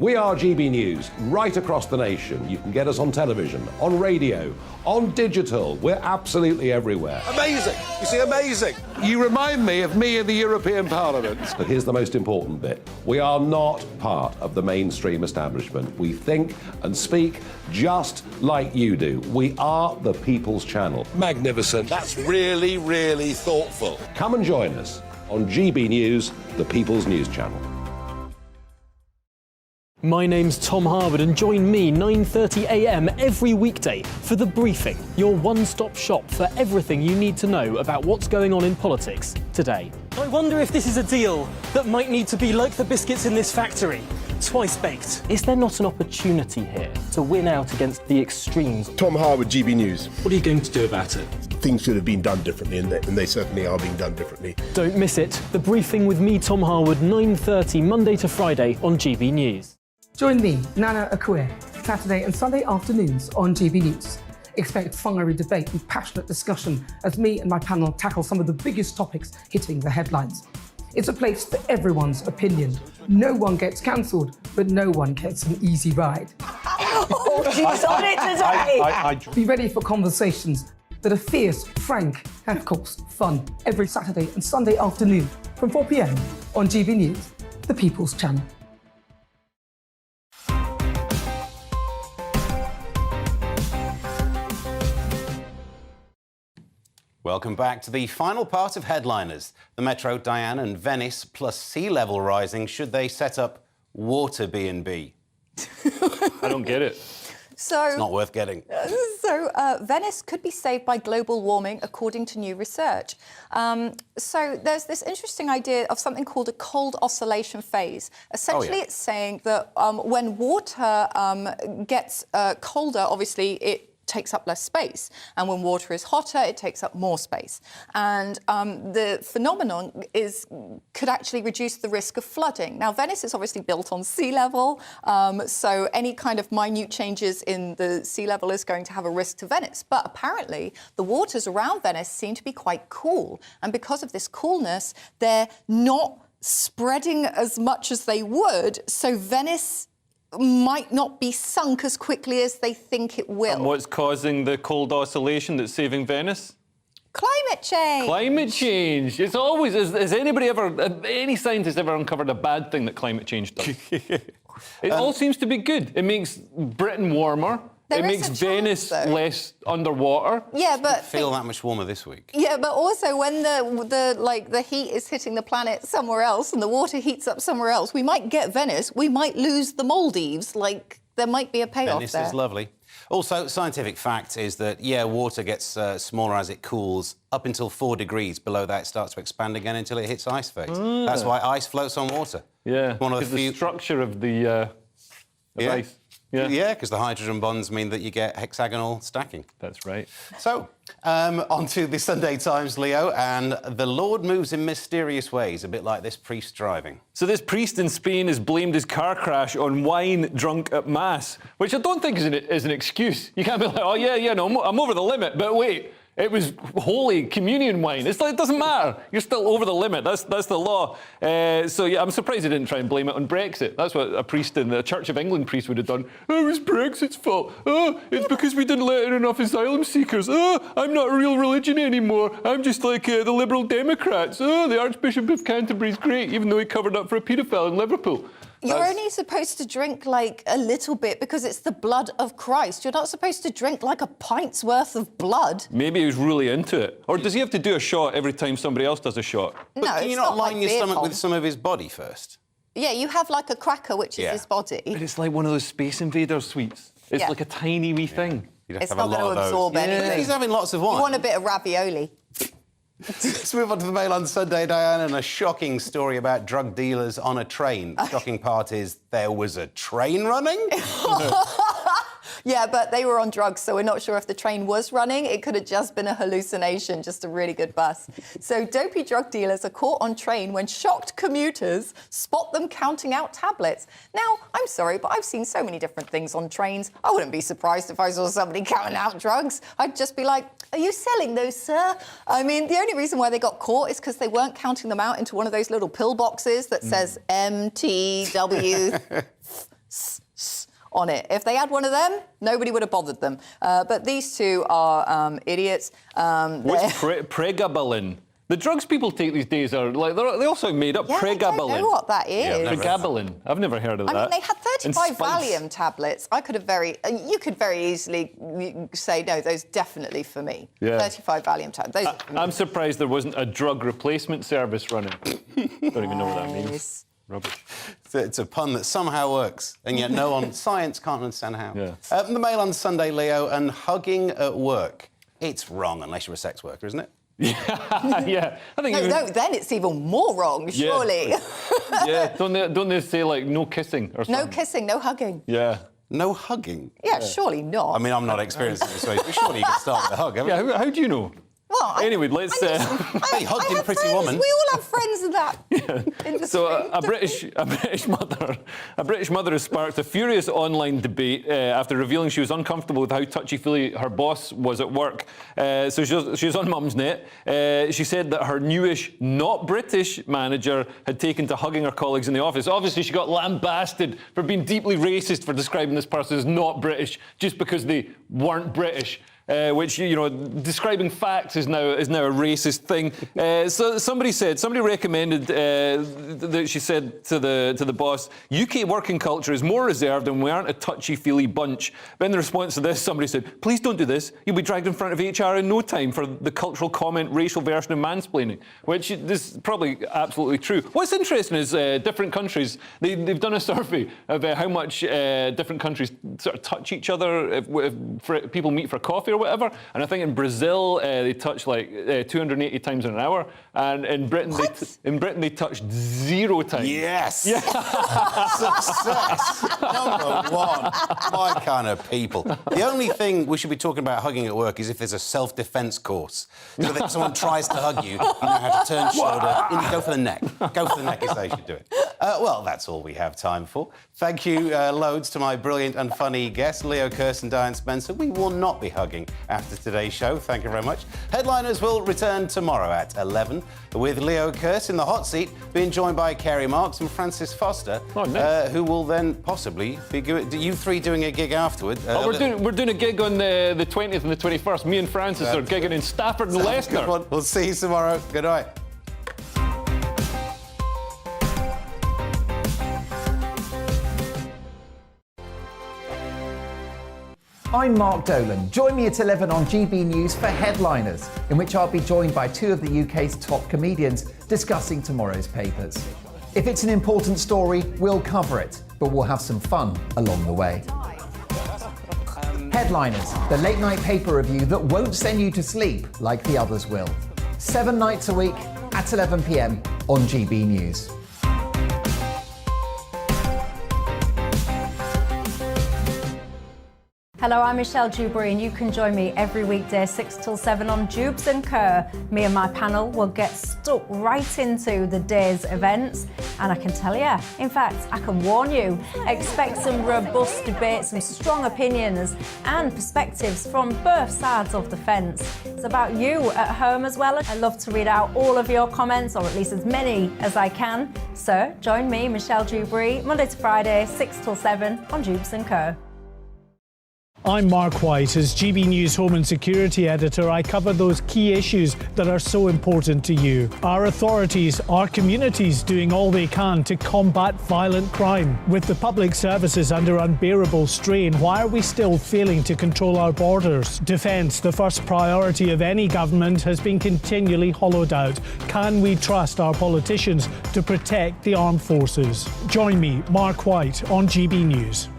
We are GB News, right across the nation. You can get us on television, on radio, on digital. We're absolutely everywhere. Amazing! You see, amazing! You remind me of me in the European Parliament. But here's the most important bit. We are not part of the mainstream establishment. We think and speak just like you do. We are the People's Channel. Magnificent. That's really, really thoughtful. Come and join us on GB News, the People's News Channel. My name's Tom Harwood and join me 9:30 a.m. every weekday for The Briefing, your one-stop shop for everything you need to know about what's going on in politics today. I wonder if this is a deal that might need to be like the biscuits in this factory, twice baked. Is there not an opportunity here to win out against the extremes? Tom Harwood, GB News. What are you going to do about it? Things should have been done differently, and they certainly are being done differently. Don't miss it. The Briefing with me, Tom Harwood, 9:30 Monday to Friday on GB News. Join me, Nana Akue, Saturday and Sunday afternoons on GB News. Expect fiery debate and passionate discussion as me and my panel tackle some of the biggest topics hitting the headlines. It's a place for everyone's opinion. No one gets cancelled, but no one gets an easy ride. Oh, she's on it today! Be ready for conversations that are fierce, frank, and of course, fun. Every Saturday and Sunday afternoon from 4 p.m. on GB News, the People's Channel. Welcome back to the final part of Headliners. The Metro, Diane, and Venice, plus sea level rising. Should they set up water B&B? I don't get it. So, it's not worth getting. Venice could be saved by global warming, according to new research. So there's this interesting idea of something called a cold oscillation phase. Essentially, it's saying that when water gets colder, obviously it takes up less space, and when water is hotter, it takes up more space. And the phenomenon could actually reduce the risk of flooding. Now, Venice is obviously built on sea level, so any kind of minute changes in the sea level is going to have a risk to Venice. But apparently, the waters around Venice seem to be quite cool, and because of this coolness, they're not spreading as much as they would, so Venice might not be sunk as quickly as they think it will. And what's causing the cold oscillation that's saving Venice? Climate change. Climate change. It's always, has anybody ever, any scientist ever uncovered a bad thing that climate change does? It all seems to be good. It makes Britain warmer. It makes Venice less underwater. Yeah, but It feel that much warmer this week. Yeah, but also when the heat is hitting the planet somewhere else and the water heats up somewhere else, we might get Venice. We might lose the Maldives. Like, there might be a payoff Venice there. is lovely. Also, scientific fact is that, water gets smaller as it cools. Up until 4 degrees below that, it starts to expand again until it hits ice phase. That's why ice floats on water. Yeah, one of the few... structure of the ice. Yeah, because the hydrogen bonds mean that you get hexagonal stacking. That's right. So, on to the Sunday Times, Leo, and the Lord moves in mysterious ways, a bit like this priest driving. So this priest in Spain has blamed his car crash on wine drunk at Mass, which I don't think is an excuse. You can't be like, oh, no, I'm over the limit, but wait, it was Holy Communion wine. It's like, it doesn't matter. You're still over the limit. That's the law. I'm surprised he didn't try and blame it on Brexit. That's what a priest in the Church of England priest would have done. Oh, it was Brexit's fault. Oh, it's because we didn't let in enough asylum seekers. Oh, I'm not a real religion anymore. I'm just like the Liberal Democrats. Oh, the Archbishop of Canterbury's great, even though he covered up for a paedophile in Liverpool. You're only supposed to drink, like, a little bit because it's the blood of Christ. You're not supposed to drink, like, a pint's worth of blood. Maybe he was really into it. Or does he have to do a shot every time somebody else does a shot? No, can you not line your stomach with some of his body first? Yeah, you have, like, a cracker, which is his body. But it's like one of those Space Invaders sweets. It's like a tiny wee thing. It's not going to absorb anything. He's having lots of wine. You want a bit of ravioli. Let's move on to the Mail on Sunday, Diane, and a shocking story about drug dealers on a train. The shocking part is there was a train running? Yeah, but they were on drugs, so we're not sure if the train was running. It could have just been a hallucination, just a really good bus. So dopey drug dealers are caught on train when shocked commuters spot them counting out tablets. Now, I'm sorry, but I've seen so many different things on trains. I wouldn't be surprised if I saw somebody counting out drugs. I'd just be like, are you selling those, sir? I mean, the only reason why they got caught is because they weren't counting them out into one of those little pill boxes that says MTW. on it. If they had one of them, nobody would have bothered them. But these two are idiots. What's pregabalin? The drugs people take these days are like, they also made up pregabalin. I don't know what that is. Pregabalin. I've never heard of that. I mean, they had 35 And spice. Valium tablets. You could very easily say, no, those definitely for me. Yeah. 35 Valium tablets. I'm surprised there wasn't a drug replacement service running. Don't even know what that means. Rubbish. It's a pun that somehow works, and yet no one, science can't understand how. Yeah. The Mail on Sunday, Leo, and hugging at work. It's wrong unless you're a sex worker, isn't it? Yeah, I think. No, then it's even more wrong, surely. Yeah, don't they say like no kissing or something? No kissing, no hugging. Yeah. No hugging? Yeah, surely not. I mean, I'm not experienced in this way, but surely you can start with a hug, haven't you? Yeah, how do you know? Well, anyway, let's. They hugged in Pretty Woman. We all have friends in that industry. So a British mother has sparked a furious online debate after revealing she was uncomfortable with how touchy-feely her boss was at work. So she was on Mumsnet. She said that her newish, not British manager had taken to hugging her colleagues in the office. Obviously, she got lambasted for being deeply racist for describing this person as not British just because they weren't British. Which, you know, describing facts is now a racist thing. So somebody recommended that she said to the boss, UK working culture is more reserved and we aren't a touchy-feely bunch. But in the response to this, somebody said, please don't do this. You'll be dragged in front of HR in no time for the cultural comment racial version of mansplaining, which is probably absolutely true. What's interesting is different countries, they've done a survey of how much different countries sort of touch each other if people meet for coffee or whatever, and I think in Brazil they touch like 280 times in an hour, and in Britain they touched 0 times. Yes. Yeah. Success. Number one. My kind of people. The only thing we should be talking about hugging at work is if there's a self-defence course. So that if someone tries to hug you, you know how to turn shoulder, and you go for the neck. Go for the neck is how you should do it. Well, that's all we have time for. Thank you loads to my brilliant and funny guests, Leo Kearse and Diane Spencer. We will not be hugging after today's show. Thank you very much. Headliners will return tomorrow at 11 with Leo Kearse in the hot seat, being joined by Kerry Marks and Francis Foster, who will then possibly be you three doing a gig afterward. We're doing a gig on the 20th and the 21st. Me and Francis are gigging in Stafford and Leicester. We'll see you tomorrow. Good night. I'm Mark Dolan. Join me at 11 on GB News for Headliners, in which I'll be joined by 2 of the UK's top comedians discussing tomorrow's papers. If it's an important story, we'll cover it, but we'll have some fun along the way. Headliners, the late-night paper review that won't send you to sleep like the others will. 7 nights a week at 11 p.m. on GB News. Hello, I'm Michelle Dewberry, and you can join me every weekday 6 till 7 on Jubes and Kerr. Me and my panel will get stuck right into the day's events, and I can tell you, in fact, I can warn you, expect some robust debates, some strong opinions and perspectives from both sides of the fence. It's about you at home as well. I love to read out all of your comments, or at least as many as I can. So join me, Michelle Dewberry, Monday to Friday, 6 till 7 on Jubes and Kerr. I'm Mark White. As GB News Home and Security Editor, I cover those key issues that are so important to you. Our authorities, our communities doing all they can to combat violent crime. With the public services under unbearable strain, why are we still failing to control our borders? Defence, the first priority of any government, has been continually hollowed out. Can we trust our politicians to protect the armed forces? Join me, Mark White, on GB News.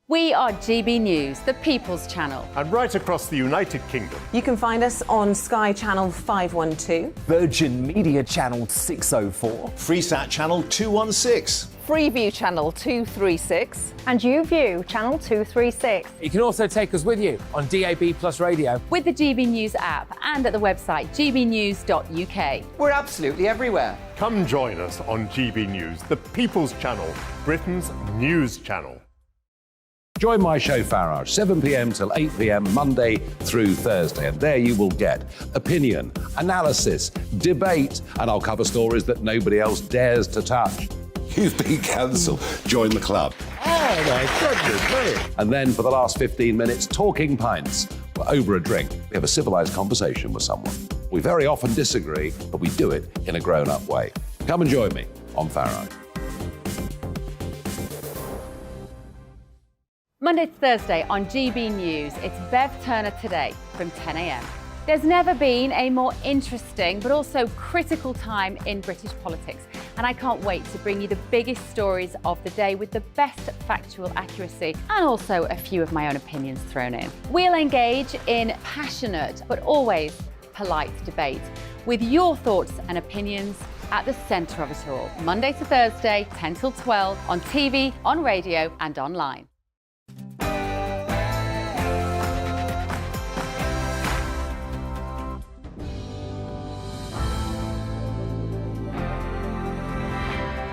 We are GB News, the People's Channel. And right across the United Kingdom. You can find us on Sky Channel 512. Virgin Media Channel 604. Freesat Channel 216. Freeview Channel 236. And YouView Channel 236. You can also take us with you on DAB Plus Radio. With the GB News app and at the website gbnews.uk. We're absolutely everywhere. Come join us on GB News, the People's Channel, Britain's news channel. Join my show Farage, 7 p.m. till 8 p.m. Monday through Thursday, and there you will get opinion, analysis, debate, and I'll cover stories that nobody else dares to touch. You've been cancelled. Join the club. Oh my goodness me. And then for the last 15 minutes, talking pints. We're over a drink. We have a civilised conversation with someone. We very often disagree, but we do it in a grown-up way. Come and join me on Farage. Monday to Thursday on GB News, it's Bev Turner Today from 10 a.m. There's never been a more interesting but also critical time in British politics, and I can't wait to bring you the biggest stories of the day with the best factual accuracy and also a few of my own opinions thrown in. We'll engage in passionate but always polite debate with your thoughts and opinions at the centre of it all. Monday to Thursday, 10 till 12 on TV, on radio and online.